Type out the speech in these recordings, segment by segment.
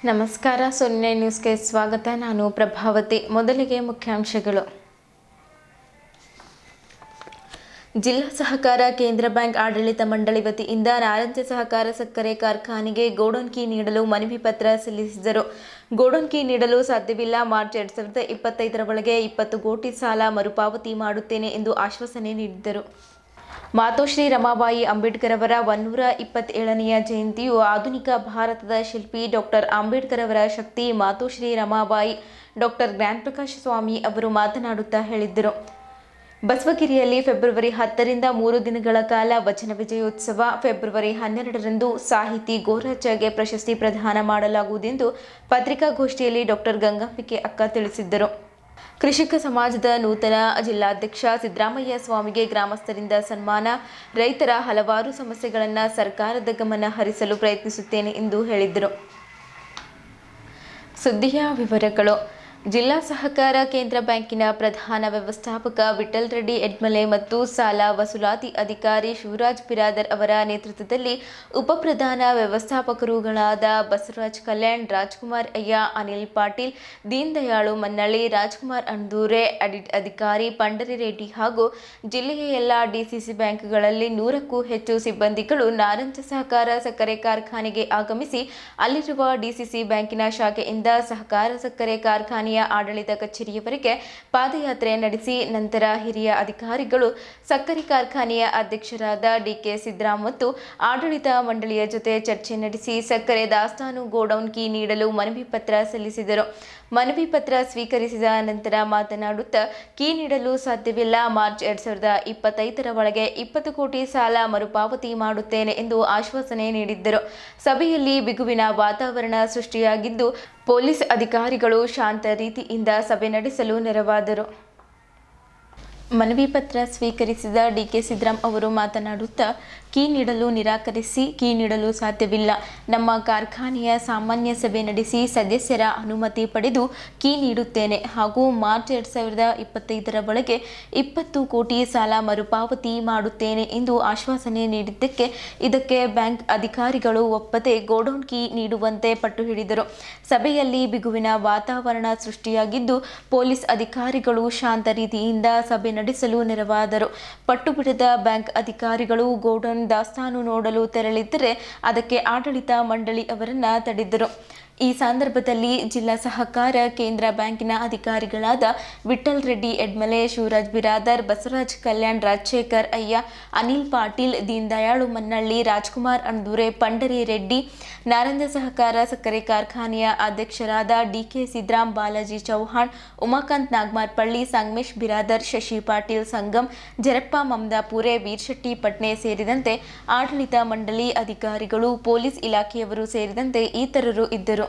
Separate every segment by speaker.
Speaker 1: ನಮಸ್ಕಾರ. 0 ನ್ಯೂಸ್ಗೆ ಸ್ವಾಗತ. ನಾನು ಪ್ರಭಾವತಿ. ಮೊದಲಿಗೆ ಮುಖ್ಯಾಂಶಗಳು. ಜಿಲ್ಲಾ ಸಹಕಾರ ಕೇಂದ್ರ ಬ್ಯಾಂಕ್ ಆಡಳಿತ ಮಂಡಳಿ ವತಿಯಿಂದ ನಾರಂಜ ಸಹಕಾರ ಸಕ್ಕರೆ ಕಾರ್ಖಾನೆಗೆ ಗೋಡೌನ್ ಕೀ ನೀಡಲು ಮನವಿ ಪತ್ರ ಸಲ್ಲಿಸಿದರು. ಗೋಡೌನ್ ಕೀ ನೀಡಲು ಸಾಧ್ಯವಿಲ್ಲ. ಮಾರ್ಚ್ 2025ರ ಒಳಗೆ 20 ಕೋಟಿ ಸಾಲ ಮರುಪಾವತಿ ಮಾಡುತ್ತೇನೆ ಎಂದು ಆಶ್ವಾಸನೆ ನೀಡಿದರು. ಮಾತೋಶ್ರೀ ರಮಾಬಾಯಿ ಅಂಬೇಡ್ಕರ್ ಅವರ 127ನೆಯ ಜಯಂತಿಯು ಆಧುನಿಕ ಭಾರತದ ಶಿಲ್ಪಿ ಡಾಕ್ಟರ್ ಅಂಬೇಡ್ಕರ್ ಅವರ ಶಕ್ತಿ. ಮಾತೋಶ್ರೀ ರಮಾಬಾಯಿ ಡಾಕ್ಟರ್ ಜ್ಞಾನಪ್ರಕಾಶ ಸ್ವಾಮಿ ಅವರು ಮಾತನಾಡುತ್ತಾ ಹೇಳಿದ್ದರು. ಬಸವಗಿರಿಯಲ್ಲಿ ಫೆಬ್ರವರಿ 10ರಿಂದ 3 ದಿನಗಳ ಕಾಲ ವಚನ ವಿಜಯೋತ್ಸವ. ಫೆಬ್ರವರಿ 12ರಂದು ಸಾಹಿತಿ ಗೋರಾಚಾರ್ಗೆ ಪ್ರಶಸ್ತಿ ಪ್ರದಾನ ಮಾಡಲಾಗುವುದೆಂದು ಪತ್ರಿಕಾಗೋಷ್ಠಿಯಲ್ಲಿ ಡಾಕ್ಟರ್ ಗಂಗಾಂಬಿಕೆ ಅಕ್ಕ ತಿಳಿಸಿದ್ದರು. ಕೃಷಿಕ ಸಮಾಜದ ನೂತನ ಜಿಲ್ಲಾಧ್ಯಕ್ಷ ಸಿದ್ದರಾಮಯ್ಯ ಸ್ವಾಮಿಗೆ ಗ್ರಾಮಸ್ಥರಿಂದ ಸನ್ಮಾನ. ರೈತರ ಹಲವಾರು ಸಮಸ್ಯೆಗಳನ್ನು ಸರ್ಕಾರದ ಗಮನ ಹರಿಸಲು ಪ್ರಯತ್ನಿಸುತ್ತೇನೆ ಎಂದು ಹೇಳಿದರು. ಸುದ್ದಿಯ ವಿವರಗಳು. ಜಿಲ್ಲಾ ಸಹಕಾರ ಕೇಂದ್ರ ಬ್ಯಾಂಕಿನ ಪ್ರಧಾನ ವ್ಯವಸ್ಥಾಪಕ ವಿಠಲ್ ರೆಡ್ಡಿ ಎಡ್ಮಲೆ ಮತ್ತು ಸಾಲ ವಸೂಲಾತಿ ಅಧಿಕಾರಿ ಶಿವರಾಜ್ ಬಿರಾದರ್ ಅವರ ನೇತೃತ್ವದಲ್ಲಿ ಉಪಪ್ರಧಾನ ವ್ಯವಸ್ಥಾಪಕರುಗಳಾದ ಬಸವರಾಜ್ ಕಲ್ಯಾಣ್, ರಾಜ್ಕುಮಾರ್ ಅಯ್ಯ, ಅನಿಲ್ ಪಾಟೀಲ್, ದೀನ್ ದಯಾಳು ಮನ್ನಳ್ಳಿ, ರಾಜ್ಕುಮಾರ್ ಅಂದೂರೆ, ಆಡಿಟ್ ಅಧಿಕಾರಿ ಪಂಡರಿ ರೆಡ್ಡಿ ಹಾಗೂ ಜಿಲ್ಲೆಯ ಎಲ್ಲ ಡಿಸಿಸಿ ಬ್ಯಾಂಕ್ಗಳಲ್ಲಿ 100ಕ್ಕೂ ಹೆಚ್ಚು ಸಿಬ್ಬಂದಿಗಳು ನಾರಂಜ ಸಹಕಾರ ಸಕ್ಕರೆ ಕಾರ್ಖಾನೆಗೆ ಆಗಮಿಸಿ ಅಲ್ಲಿರುವ ಡಿಸಿಸಿ ಬ್ಯಾಂಕಿನ ಶಾಖೆಯಿಂದ ಸಹಕಾರ ಸಕ್ಕರೆ ಕಾರ್ಖಾನೆಯ ಆಡಳಿತ ಕಚೇರಿಯವರೆಗೆ ಪಾದಯಾತ್ರೆ ನಡೆಸಿ ನಂತರ ಹಿರಿಯ ಅಧಿಕಾರಿಗಳು ಸಕ್ಕರೆ ಕಾರ್ಖಾನೆಯ ಅಧ್ಯಕ್ಷರಾದ ಡಿಕೆ ಸಿದ್ದರಾಮ್ ಮತ್ತು ಆಡಳಿತ ಮಂಡಳಿಯ ಜೊತೆ ಚರ್ಚೆ ನಡೆಸಿ ಸಕ್ಕರೆ ದಾಸ್ತಾನು ಗೋಡೌನ್ ಕೀ ನೀಡಲು ಮನವಿ ಪತ್ರ ಸಲ್ಲಿಸಿದರು. ಮನವಿ ಪತ್ರ ಸ್ವೀಕರಿಸಿದ ನಂತರ ಮಾತನಾಡುತ್ತಾ, ಕೀ ನೀಡಲು ಸಾಧ್ಯವಿಲ್ಲ. ಮಾರ್ಚ್ 2025ರ ಒಳಗೆ 20 ಕೋಟಿ ಸಾಲ ಮರುಪಾವತಿ ಮಾಡುತ್ತೇನೆ ಎಂದು ಆಶ್ವಾಸನೆ ನೀಡಿದ್ದರು. ಸಭೆಯಲ್ಲಿ ಬಿಗುವಿನ ವಾತಾವರಣ ಸೃಷ್ಟಿಯಾಗಿದ್ದು, ಪೊಲೀಸ್ ಅಧಿಕಾರಿಗಳು ಶಾಂತ ರೀತಿಯಿಂದ ಸಭೆ ನಡೆಸಲು ನೆರವಾದರು. ಮನವಿ ಪತ್ರ ಸ್ವೀಕರಿಸಿದ ಡಿಕೆ ಸಿದ್ದರಾಮ್ ಅವರು ಮಾತನಾಡುತ್ತಾ, ಕೀ ನೀಡಲು ನಿರಾಕರಿಸಿ, ಕೀ ನೀಡಲು ಸಾಧ್ಯವಿಲ್ಲ. ನಮ್ಮ ಕಾರ್ಖಾನೆಯ ಸಾಮಾನ್ಯ ಸಭೆ ನಡೆಸಿ ಸದಸ್ಯರ ಅನುಮತಿ ಪಡೆದು ಕೀ ನೀಡುತ್ತೇನೆ ಹಾಗೂ ಮಾರ್ಚ್ 2025ರ ಒಳಗೆ 20 ಕೋಟಿ ಸಾಲ ಮರುಪಾವತಿ ಮಾಡುತ್ತೇನೆ ಎಂದು ಆಶ್ವಾಸನೆ ನೀಡಿದ್ದಕ್ಕೆ ಇದಕ್ಕೆ ಬ್ಯಾಂಕ್ ಅಧಿಕಾರಿಗಳು ಒಪ್ಪದೆ ಗೋಡೌನ್ ಕೀ ನೀಡುವಂತೆ ಪಟ್ಟು ಹಿಡಿದರು. ಸಭೆಯಲ್ಲಿ ಬಿಗುವಿನ ವಾತಾವರಣ ಸೃಷ್ಟಿಯಾಗಿದ್ದು, ಪೊಲೀಸ್ ಅಧಿಕಾರಿಗಳು ಶಾಂತ ರೀತಿಯಿಂದ ಸಭೆ ನಡೆಸಲು ನೆರವಾದರು. ಪಟ್ಟು ಬಿಡದ ಬ್ಯಾಂಕ್ ಅಧಿಕಾರಿಗಳು ಗೋಡೌನ್ ದಾಸ್ತಾನು ನೋಡಲು ತೆರಳಿದ್ದರೆ ಅದಕ್ಕೆ ಆಡಳಿತ ಮಂಡಳಿ ಅವರನ್ನ ತಡೆದರು. ಈ ಸಂದರ್ಭದಲ್ಲಿ ಜಿಲ್ಲಾ ಸಹಕಾರ ಕೇಂದ್ರ ಬ್ಯಾಂಕಿನ ಅಧಿಕಾರಿಗಳಾದ ವಿಠಲ್ ರೆಡ್ಡಿ ಎಡ್ಮಲೆ, ಶಿವರಾಜ್ ಬಿರಾದರ್, ಬಸವರಾಜ್ ಕಲ್ಯಾಣ್, ರಾಜಶೇಖರ್ ಅಯ್ಯ, ಅನಿಲ್ ಪಾಟೀಲ್, ದೀನ್ ದಯಾಳು ಮನ್ನಳ್ಳಿ, ರಾಜ್ಕುಮಾರ್ ಅಂದೂರೆ, ಪಂಡರಿ ರೆಡ್ಡಿ, ನಾರಂಜ ಸಹಕಾರ ಸಕ್ಕರೆ ಕಾರ್ಖಾನೆಯ ಅಧ್ಯಕ್ಷರಾದ ಡಿಕೆ ಸಿದ್ದರಾಮ್, ಬಾಲಾಜಿ ಚೌಹಾಣ್, ಉಮಾಕಾಂತ್ ನಾಗಮಾರ್ಪಳ್ಳಿ, ಸಂಗಮೇಶ್ ಬಿರಾದರ್, ಶಶಿ ಪಾಟೀಲ್ ಸಂಗಮ್, ಜರಪ್ಪ ಮಮದಾಪುರೆ, ವೀರಶೆಟ್ಟಿ ಪಟ್ನೆ ಸೇರಿದಂತೆ ಆಡಳಿತ ಮಂಡಳಿ ಅಧಿಕಾರಿಗಳು, ಪೊಲೀಸ್ ಇಲಾಖೆಯವರು ಸೇರಿದಂತೆ ಇತರರು ಇದ್ದರು.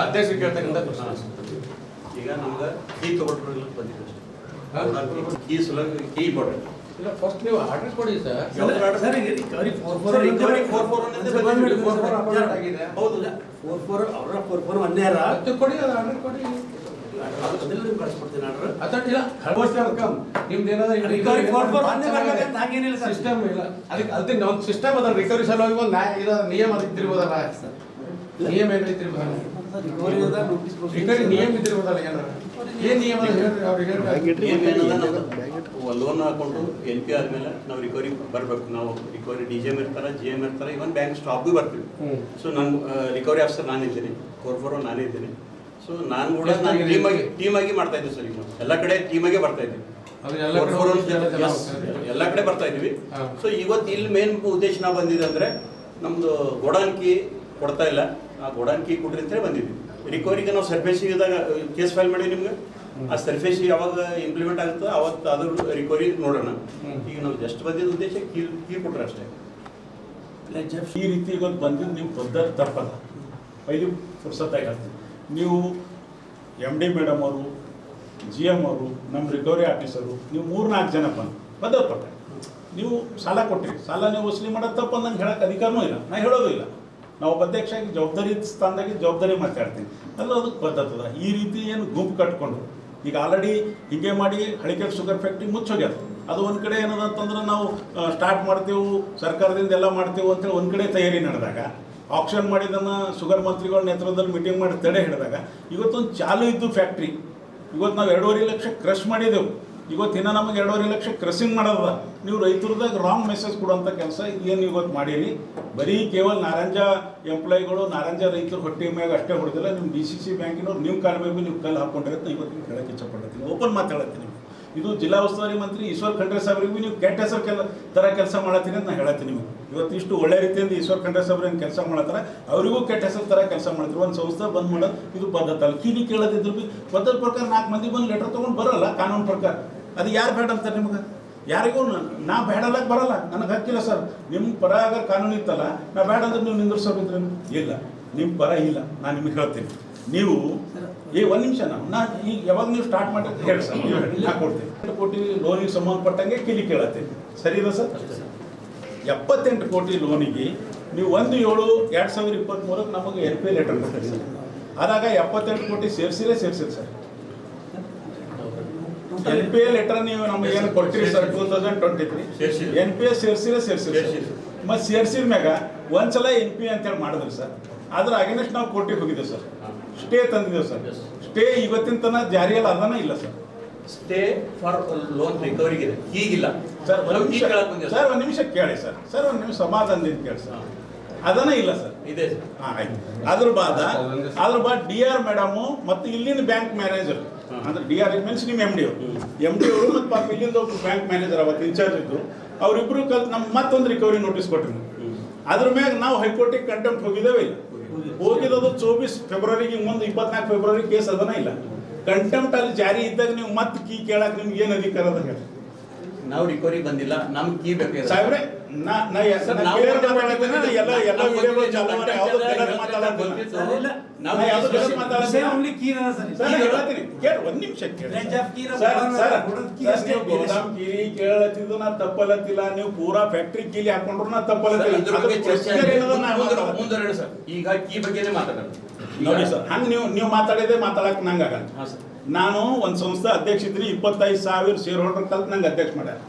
Speaker 2: ಅಧ್ಯಕ್ಷ ಕೇಳ್ತಕ್ಕಂಥ ಈಗ ನಮ್ಗೆ ಕೀ ತಗೊಳ್ಬಿಡಲಿಕ್ಕೆ ಬಂದಿದ್ದು ಕೀ ಸುಲಭ ಕೀ ಇಂಪಾರ್ಟೆಂಟ್ ಇಲ್ಲ. ಫಸ್ಟ್ ನೀವು ಆರ್ಡರ್ ಕೊಡಿ ಸರ್. ಹೌದು
Speaker 3: 44 ಅವರ 44 ಅನ್ಯಾರ
Speaker 2: ಕೊಡಿ, ಅದು ಆರ್ಡರ್ ಕೊಡಿ.
Speaker 3: ಅದೆಲ್ಲ ನೀವು ಕಳಿಸ್ಕೊಡ್ತೀನಿ ಆರ್ಡರ್.
Speaker 2: ಅದಕ್ಕಿಲ್ಲ ನಿಮ್ದು ಏನಾದ್ರು ಸಿಸ್ಟಮ್ ಇಲ್ಲ. ಅದಕ್ಕೆ ಒಂದು ಸಿಸ್ಟಮ್ ಅದ. ರಿಕವರಿ ಸಲುವಾಗಿ ಒಂದು ನಿಯಮ ಇದ್ದಿರ್ಬೋದಲ್ಲ. ನಿಯಮ ಏನು ಇದ್ದಿರ್ಬೋದಲ್ಲ. ರಿಕವರಿ ನಿಯಮ ಇದ್ದಿರ್ಬೋದಲ್ಲ. ಏನು ನಿಯಮ ಲೋನ್ ಹಾಕೊಂಡು NPR ಮೇಲೆ ನಾವು ರಿಕವರಿ ಬರಬೇಕು. ನಾವು ರಿಕವರಿ DGM ಇರ್ತಾರೆ, GM ಇರ್ತಾರೆ, ಇವನ್ ಬ್ಯಾಂಕ್ ಸ್ಟಾಫ್ಗೂ ಬರ್ತೀವಿ. ಸೊ ನಾನು ರಿಕವರಿ ಆಫೀಸರ್ ನಾನಿದ್ದೀನಿ, 44 ನಾನೇ ಇದ್ದೀನಿ. ಸೊ ನಾನು ಕೂಡ ಟೀಮಾಗಿ ಮಾಡ್ತಾ ಇದ್ದೀವಿ ಸರ್. ಈಗ ಎಲ್ಲ ಕಡೆ ಟೀಮಾಗೆ ಬರ್ತಾ ಇದ್ದೀವಿ, ಎಲ್ಲ ಕಡೆ ಬರ್ತಾ ಇದ್ದೀವಿ. ಸೊ ಇವತ್ತು ಇಲ್ಲಿ ಮೇನ್ ಉದ್ದೇಶ ನಾವು ಬಂದಿದೆ ಅಂದರೆ ನಮ್ಮದು ಗೋಡಾನ್ ಕೀ ಕೊಡ್ತಾ ಇಲ್ಲ, ಆ ಗೋಡಾನ್ ಕೀ ಕೊಡ್ರಿ ಅಂತೇಳಿ ಬಂದಿದ್ವಿ. ರಿಕವರಿಗೆ ನಾವು ಸರ್ಫೇಸಿದಾಗ ಕೇಸ್ ಫೈಲ್ ಮಾಡಿ ನಿಮ್ಗೆ ಆ ಸರ್ಫೇಸಿ ಯಾವಾಗ ಇಂಪ್ಲಿಮೆಂಟ್ ಆಗುತ್ತೆ ಅವತ್ತು ಅದ್ರ ರಿಕವರಿ ನೋಡೋಣ. ಈಗ ನಾವು ಜಸ್ಟ್ ಬಂದಿದ್ದ ಉದ್ದೇಶ ಕೀ ಕೊಟ್ರೆ ಅಷ್ಟೇ.
Speaker 4: ಈ ರೀತಿ ಇವತ್ತು ಬಂದಿದ್ದು ನೀವು ಪದ್ಧತಿ ತಪ್ಪಲ್ಲ. ಐದು ಫುರ್ಸತ್ತಾಗಿ ಹೇಳ್ತೀವಿ. ನೀವು MD ಮೇಡಮ್ ಅವರು, GM ಅವರು, ನಮ್ಮ ರಿಕವರಿ ಆಫೀಸರು, ನೀವು 3-4 ಜನ ಪದ್ಧತಿ ಪ್ರಕಾರ ನೀವು ಸಾಲ ಕೊಟ್ಟಿರಿ. ಸಾಲ ನೀವು ವಸೂಲಿ ಮಾಡೋದು ತಪ್ಪು ನಂಗೆ ಹೇಳೋಕ್ಕೆ ಅಧಿಕಾರನೂ ಇಲ್ಲ, ನಾನು ಹೇಳೋದು ಇಲ್ಲ. ನಾವು ಅಧ್ಯಕ್ಷರಾಗಿ ಜವಾಬ್ದಾರಿ ಸ್ಥಾನದಾಗಿ ಜವಾಬ್ದಾರಿ ಮಾತಾಡ್ತೀನಿ ಅಲ್ಲ. ಅದಕ್ಕೆ ಪದ್ಧತಿ ಅದ. ಈ ರೀತಿ ಏನು ಗುಂಪು ಕಟ್ಕೊಂಡು ಈಗ ಆಲ್ರೆಡಿ ಹೀಗೆ ಮಾಡಿ ಹಳಿಕೆರೆ ಶುಗರ್ ಫ್ಯಾಕ್ಟ್ರಿ ಮುಚ್ಚೋಗ್ಯದ. ಅದು ಒಂದು ಕಡೆ ಏನದ ಅಂತಂದ್ರೆ ನಾವು ಸ್ಟಾರ್ಟ್ ಮಾಡ್ತೇವೆ, ಸರ್ಕಾರದಿಂದ ಎಲ್ಲ ಮಾಡ್ತೇವೆ ಅಂತೇಳಿ ಒಂದು ಕಡೆ ತಯಾರಿ ನಡೆದಾಗ, ಆಪ್ಷನ್ ಮಾಡಿದ್ದನ್ನು ಶುಗರ್ ಮಂತ್ರಿಗಳ ನೇತೃತ್ವದಲ್ಲಿ ಮೀಟಿಂಗ್ ಮಾಡಿ ತಡೆ ಹಿಡಿದಾಗ ಇವತ್ತೊಂದು ಚಾಲು ಇದ್ದು ಫ್ಯಾಕ್ಟ್ರಿ ಇವತ್ತು ನಾವು 2.5 ಲಕ್ಷ ಕ್ರಶ್ ಮಾಡಿದೆವು. ಇವತ್ತಿನ ನಮಗೆ 2.5 ಲಕ್ಷ ಕ್ರಶಿಂಗ್ ಮಾಡೋದ. ನೀವು ರೈತರದಾಗ ರಾಂಗ್ ಮೆಸೇಜ್ ಕೊಡುವಂಥ ಕೆಲಸ ಏನು ಇವತ್ತು ಮಾಡೀರಿ. ಬರೀ ಕೇವಲ ನಾರಂಜ ಎಂಪ್ಲಾಯಿಗಳು, ನಾರಂಜ ರೈತರು ಹೊಟ್ಟೆ ಮ್ಯಾಗ ಅಷ್ಟೇ ಹೊಡೆದಿಲ್ಲ, ನಿಮ್ಮ DCC ಬ್ಯಾಂಕಿನವ್ರು ನಿಮ್ಮ ಕಾಲ ಮೇಲೆ ನೀವು ಕಲ್ಲು ಹಾಕ್ಕೊಂಡಿರತ್ತೆ. ಇವತ್ತು ನೀವು ಹೇಳಕ್ಕೆ ಇಷ್ಟಪಡ್ತೀನಿ, ಓಪನ್ ಮಾತಾಡತ್ತೀನಿ. ಇದು ಜಿಲ್ಲಾ ಉಸ್ತುವಾರಿ ಮಂತ್ರಿ ಈಶ್ವರ್ ಖಂಡ್ರೆ ಸಾಹೇಬ್ರಿಗೂ ನೀವು ಕೆಟ್ಟ ಹೆಸರು ಥರ ಕೆಲಸ ಮಾಡತ್ತೀನಿ ಅಂತ ನಾನು ಹೇಳತ್ತೀನಿ ನಿಮಗೆ. ಇವತ್ತು ಇಷ್ಟು ಒಳ್ಳೆ ರೀತಿಯಿಂದ ಈಶ್ವರ್ ಖಂಡ್ರೆ ಸಾಹೇಬ್ರು ಏನು ಕೆಲಸ ಮಾಡತ್ತಾರೆ, ಅವರಿಗೂ ಕೆಟ್ಟ ಹೆಸರು ಥರ ಕೆಲಸ ಮಾಡ್ತಾರೆ. ಒಂದು ಸಂಸ್ಥೆ ಬಂದ್ ಮಾಡೋದು ಇದು ಪದ್ಧತಿ ಅಲ್ಲ. ಕಿವಿ ಕೇಳೋದಿದ್ರು ಭೀ ಪದ್ಧತಿ ಪ್ರಕಾರ 4 ಮಂದಿ ಬಂದು ಲೆಟರ್ ತೊಗೊಂಡು ಬರೋಲ್ಲ ಕಾನೂನು ಪ್ರಕಾರ. ಅದು ಯಾರು ಬೇಡ ಅಂತಾರೆ ನಿಮ್ಗೆ? ಯಾರಿಗೂ ನಾ ಬೇಡಲ್ಲಕ್ಕೆ ಬರಲ್ಲ, ನನಗೆ ಹಕ್ಕಿಲ್ಲ ಸರ್. ನಿಮ್ಮ ಪರ ಆಗ ಕಾನೂನು ಇತ್ತಲ್ಲ, ನಾ ಬೇಡ ಅಂದ್ರೆ ನೀವು ನಿಂದಿರ್ಸೋಬಿದ್ರೆ ಇಲ್ಲ, ನಿಮ್ಮ ಪರ ಇಲ್ಲ. ನಾನು ನಿಮಗೆ ಹೇಳ್ತೀನಿ, ನೀವು ಒಂದು ನಿಮಿಷ ನಾ ಈಗ ಯಾವಾಗ ನೀವು ಸ್ಟಾರ್ಟ್ ಮಾಡಿ ಹೇಳಿ ಸರ್, ನಾ ಕೊಡ್ತೀನಿ. 8 ಕೋಟಿ ಲೋನಿಗೆ ಸಂಬಂಧಪಟ್ಟಂಗೆ ಕಿಲಿ ಕೇಳತ್ತೀನಿ, ಸರಿ ಇದೆ ಸರ್? 78 ಕೋಟಿ ಲೋನಿಗೆ ನೀವು 1/7/2023 ನಮಗೆ NPA ಲೆಟರ್ ಕೊಡ್ತೀರಿ ಸರ್. ಆದಾಗ 78 ಕೋಟಿ ಸೇರಿಸಿರಿ ಸರ್. NPA ಲೆಟರ್ ನೀವು ನಮಗೆ ಏನು ಕೊಡ್ತೀರಿ ಸರ್ 2023 NPA ಸೇರಿಸಿರಿ. ಮತ್ತು ಸೇರಿಸಿದ ಮ್ಯಾಗ ಒಂದ್ಸಲ NPA ಅಂತೇಳಿ ಮಾಡಿದ್ರಿ ಸರ್. ಅದ್ರ ಅಗೇನೆಸ್ಟ್ ನಾವು ಕೋರ್ಟಿಗೆ ಹೋಗಿದ್ದೇವೆ ಸರ್, ಸ್ಟೇ ತಂದಿದ್ದೇವೆ ಸರ್. ಸ್ಟೇ ಇವತ್ತಿನ ತನಕ ಜಾರಿಯಲ್ಲಿ ಅದನ್ನ ಇಲ್ಲ ಸರ್.
Speaker 2: ಸ್ಟೇ ಫಾರ್ ಲೋನ್ ರಿಕವರಿಗೆ ಈಗಿಲ್ಲ
Speaker 4: ಸರ್. ಒಂದು ನಿಮಿಷ ಕೇಳಿ ಸರ್. ಒಂದು ನಿಮಿಷ ಸಮಾಧಾನದಿಂದ ಕೇಳಿ ಸರ್. ಅದನ್ನ ಇಲ್ಲ ಸರ್,
Speaker 2: ಇದೆ ಸರ್.
Speaker 4: ಆಯ್ತು. ಅದ್ರ ಬಾದ್ DR ಮೇಡಮು ಮತ್ತು ಇಲ್ಲಿನ ಬ್ಯಾಂಕ್ ಮ್ಯಾನೇಜರ್ ಅಂದ್ರೆ DR ಮೀನ್ಸ್ ನಿಮ್ಮ MD ಅವರು ಮತ್ತು ಪಾಪ ಇಲ್ಲಿಂದ ಒಬ್ಬರು ಬ್ಯಾಂಕ್ ಮ್ಯಾನೇಜರ್ ಅವತ್ತು ಇನ್ಚಾರ್ಜ್ ಇದ್ದು, ಅವರಿಬ್ರು ಕಲ್ತು ನಮ್ಗೆ ಮತ್ತೊಂದು ರಿಕವರಿ ನೋಟಿಸ್ ಕೊಟ್ರಿ. ಅದ್ರ ಮ್ಯಾಗ ನಾವು ಹೈಕೋರ್ಟಿಗೆ ಕಂಟೆಂಪ್ಟ್ ಹೋಗಿದ್ದೇವೆ. ಹೋಗಿರೋದು 24 ಫೆಬ್ರವರಿಗೆ, ಮುಂದೆ 24 ಫೆಬ್ರವರಿ ಕೇಸ್ ಅದನ್ನ ಇಲ್ಲ. ಕಂಟೆಂಪ್ಟ್ ಅಲ್ಲಿ ಜಾರಿ ಇದ್ದಾಗ ನೀವು ಮತ್ತೆ ಕೀ ಕೇಳಕ್ಕೆ ನಿಮ್ಗೆ ಏನು ಅಧಿಕಾರ ಅದ ಹೇಳಿ?
Speaker 2: ನಾವು ರಿಕವರಿ ಬಂದಿಲ್ಲ, ನಮ್ಗೆ ಕೀ ಬೇಕು
Speaker 4: ಸಾಹೇಬ್ರೆ. ಕೇಳತ್ತಿದ್ದು ನಾ ತಪ್ಪಲತ್ತಿಲ್ಲ, ನೀವು ಪೂರಾ ಫ್ಯಾಕ್ಟ್ರಿ ಕೀಲಿ ಹಾಕೊಂಡ್ರು ನಾ ತಪ್ಪಲತ್ತಿಲ್ಲ.
Speaker 2: ಈಗ ಕೀ ಬಗ್ಗೆ ಮಾತಾಡೋಣ
Speaker 4: ನೋಡಿ ಸರ್. ಹಂಗೆ ನೀವು ಮಾತಾಡಿದ್ರೆ ಮಾತಾಡಕ್ ನಂಗೆ ಆಗಲ್ಲ. ನಾನು ಒಂದು ಸಂಸ್ಥೆ ಅಧ್ಯಕ್ಷ ಇದ್ದೀನಿ, 25,000 ಶೇರ್ ಹೋಲ್ಡರ್ ಕಲ್ತು ನಂಗೆ ಅಧ್ಯಕ್ಷ ಮಾಡ್ಯಾರ.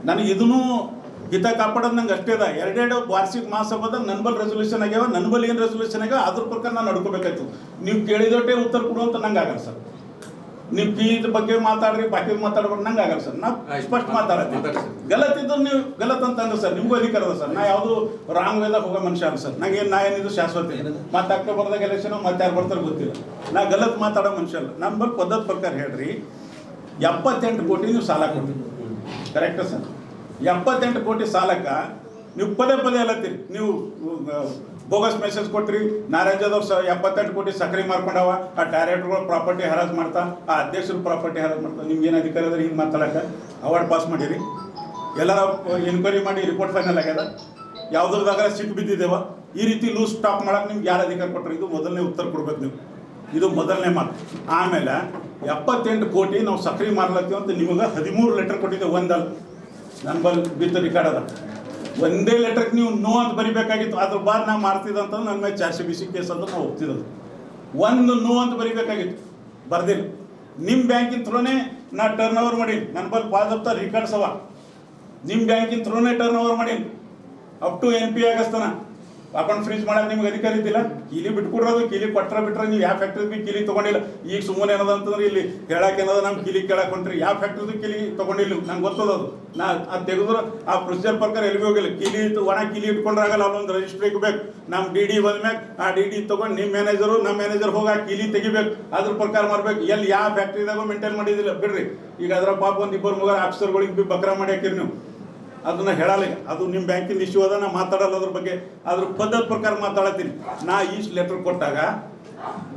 Speaker 4: ನನಗೆ ಇದನ್ನು ಹಿತ ಕಾಪಾಡೋದು ನಂಗೆ ಅಷ್ಟೇ ಅದ. 2 ವಾರ್ಷಿಕ ಮಹಾಸಭಾದ ನನ್ಬಲ್ ರೆಸೊಲ್ಯೂಷನ್ ಆಗ್ಯಾವ, ನನ್ಬಲ್ ಏನು ರೆಸೊಲ್ಯೂಷನ್ ಆಗ್ಯಾವ ಅದ್ರ ಪ್ರಕಾರ ನಾನು ನಡ್ಕೋಬೇಕಾಯ್ತು. ನೀವು ಕೇಳಿದೊಟ್ಟೆ ಉತ್ತರ ಕೊಡುವಂತ ನಂಗೆ ಆಗಲ್ಲ ಸರ್. ನೀವು ಕೀದ ಬಗ್ಗೆ ಮಾತಾಡ್ರಿ, ಬಾಕಿ ಮಾತಾಡ್ಬೇಕು ನಂಗೆ ಆಗಲ್ಲ ಸರ್. ನಾವು ಸ್ಪಷ್ಟ ಮಾತಾಡ್ತೀನಿ. ಗಲತ್ ಇದ್ದು ನೀವು ಗಲತ್ ಅಂತಂದ್ರೆ ಸರ್ ನಿಮ್ಗೂ ಅಧಿಕಾರ ಅದ ಸರ್. ನಾ ಯಾವುದು ರಾಂಗ್ ವೇದಾಗ ಹೋಗೋ ಮನುಷ್ಯ ಅಲ್ಲ ಸರ್. ನಾ ಏನಿದು ಶಾಶ್ವತ ಇಲ್ಲ. ಮತ್ತೆ ಅಕ್ಟೋಬರ್ದಾಗ ಎಲೆಕ್ಷನ್ ಮತ್ತೆ ಯಾರು ಬರ್ತಾರೆ ಗೊತ್ತಿಲ್ಲ. ನಾ ಗಲತ್ ಮಾತಾಡೋ ಮನುಷ್ಯ ಅಲ್ಲ. ನಮ್ಮ ಬಗ್ಗೆ ಪದ್ಧತಿ ಪ್ರಕಾರ ಹೇಳ್ರಿ, 78 ಕೋಟಿ ನೀವು ಸಾಲ ಕೊಡ್ರಿ, ಕರೆಕ್ಟಾ ಸರ್? 78 ಕೋಟಿ ಸಾಲಕ್ಕೆ ನೀವು ಪದೇ ಅಲ್ಲತ್ತೀರಿ. ನೀವು ಬೋಗಸ್ ಮೆಸೇಜ್ ಕೊಟ್ರಿ. ನಾರಾಯಣದವ್ರು 78 ಕೋಟಿ ಸಕ್ರೆ ಮಾರ್ಕೊಂಡವ. ಆ ಡೈರೆಕ್ಟರ್ಗಳು ಪ್ರಾಪರ್ಟಿ ಹರಾಜ್ ಮಾಡ್ತಾ, ಆ ಅಧ್ಯಕ್ಷರು ಪ್ರಾಪರ್ಟಿ ಹರಾಜ್ ಮಾಡ್ತಾ. ನಿಮ್ಗೆ ಏನು ಅಧಿಕಾರ ಅದ್ರಿ ಹಿಂಗೆ ಮಾತಾಡಕ್ಕೆ? ಅವಾರ್ಡ್ ಪಾಸ್ ಮಾಡಿರಿ, ಎಲ್ಲರ ಎನ್ಕ್ವೈರಿ ಮಾಡಿ ರಿಪೋರ್ಟ್ ಫೈನಲ್ ಆಗ್ಯದ. ಯಾವುದ್ರದಾಗ ಸಿಟ್ಟು ಬಿದ್ದಿದ್ದೇವ? ಈ ರೀತಿ ಲೂಸ್ ಸ್ಟಾಪ್ ಮಾಡಕ್ಕೆ ನಿಮ್ಗೆ ಯಾರು ಅಧಿಕಾರ ಕೊಟ್ಟರು? ಇದು ಮೊದಲನೇ ಉತ್ತರ ಕೊಡ್ಬೇಕು ನೀವು. ಇದು ಮೊದಲನೇ ಮಾತು. ಆಮೇಲೆ 78 ಕೋಟಿ ನಾವು ಸಕ್ರೆ ಮಾರ್ಲತ್ತೀವಿ ಅಂತ ನಿಮಗೆ 13 ಲೆಟರ್ ಕೊಟ್ಟಿದ್ದೆ. ಒಂದಲ್ಲ, ನನ್ನ ಬಲ್ಲಿ ಬಿದ್ದ ರಿಕಾರ್ಡ್ ಅದ. ಒಂದೇ ಲೆಟರ್ಗೆ ನೀವು ನೋ ಅಂತ ಬರಿಬೇಕಾಗಿತ್ತು. ಅದ್ರ ಬಾದ್ ನಾವು ಮಾಡ್ತಿದ್ದಂತ ನನ್ನ ಮೇಲೆ ಚಾರ್ಜ್ ಬಿಸಿ ಕೇಸ್ ಅಂತ ನಾವು ಹೋಗ್ತಿದ್ದದು. ಒಂದು ನೋ ಅಂತ ಬರಿಬೇಕಾಗಿತ್ತು, ಬರ್ದಿಲ್ಲ. ನಿಮ್ಮ ಬ್ಯಾಂಕಿನ ಥ್ರೂನೇ ನಾ ಟರ್ನ್ ಓವರ್ ಮಾಡೀನಿ. ನನ್ನ ಬಲ್ಲಿ ಪಾದಪ್ತ ರಿಕಾರ್ಡ್ಸ್ ಅವ. ನಿಮ್ಮ ಬ್ಯಾಂಕಿನ ಥ್ರೂನೇ ಟರ್ನ್ ಓವರ್ ಮಾಡೀನಿ ಅಪ್ ಟು NP ಆಗಸ್ತನ. ಅಕೌಂಟ್ ಫ್ರೀಜ್ ಮಾಡಕ್ಕೆ ನಿಮ್ಗೆ ಅಧಿಕಾರ ಇದ್ದಿಲ್ಲ. ಕೀಲಿ ಬಿಟ್ಕೊಡ್ರೋದು, ಕೀಲಿ ಕೊಟ್ಟರೆ ಬಿಟ್ರೆ ನೀವು ಯಾವ ಫ್ಯಾಕ್ಟ್ರಿ ಬಿ ಕೀಲಿ ತೊಗೊಂಡಿಲ್ಲ. ಈಗ ಸುಮ್ಮನೆ ಏನದ ಅಂತಂದ್ರೆ ಇಲ್ಲಿ ಹೇಳಕ್ಕೆ ಏನದ, ನಮ್ಮ ಕೀಲಿ ಕೇಳಕ್ಕೆ ಹೊಂಟ್ರಿ. ಯಾವ ಫ್ಯಾಕ್ಟ್ರಿದು ಕೀಲಿ ತೊಗೊಂಡಿಲ್ಲ, ನಂಗೆ ಗೊತ್ತದದು. ನಾ ಅದು ತೆಗೆದ್ರೆ ಆ ಪ್ರೊಸೀಜರ್ ಪ್ರಕಾರ ಎಲ್ಲಿಗೆ ಹೋಗಿಲ್ಲ. ಕೀಲಿ ಒಣ ಕೀಲಿ ಇಟ್ಕೊಂಡ್ರಾಗಲ್ಲ, ಅಲ್ಲೊಂದು ರಿಜಿಸ್ಟ್ರಿಗೆ ಬೇಕು. ನಮ್ಮ DD ಬಂದ್ಮ್ಯಾಗ ಆ DD ತೊಗೊಂಡು ನಿಮ್ಮ ಮ್ಯಾನೇಜರು, ನಮ್ಮ ಮ್ಯಾನೇಜರ್ ಹೋಗಿ ಆ ಕೀಲಿ ತೆಗಿಬೇಕು. ಅದ್ರ ಪ್ರಕಾರ ಮಾಡ್ಬೇಕು. ಎಲ್ಲಿ ಯಾವ ಫ್ಯಾಕ್ಟ್ರಿದಾಗೂ ಮೇಂಟೈನ್ ಮಾಡಿದಿಲ್ಲ ಬಿಡ್ರಿ. ಈಗ ಅದರ ಪಾಪ ಒಂದು 2-3 ಆಫೀಸರ್ಗಳಿಗೆ ಬಿ ಬಕ್ರ ಮಾಡಿ ಹಾಕಿರಿ ನೀವು. ಅದನ್ನ ಹೇಳಲ್ಲ. ಅದು ನಿಮ್ಮ ಬ್ಯಾಂಕಿನ ಇಶ್ಯೂ ಅದ, ನಾ ಮಾತಾಡಲ್ಲ ಅದ್ರ ಬಗ್ಗೆ. ಅದ್ರ ಪದ್ಧತಿ ಪ್ರಕಾರ ಮಾತಾಡತ್ತೀನಿ. ನಾ ಈಸ್ಟ್ ಲೆಟರ್ ಕೊಟ್ಟಾಗ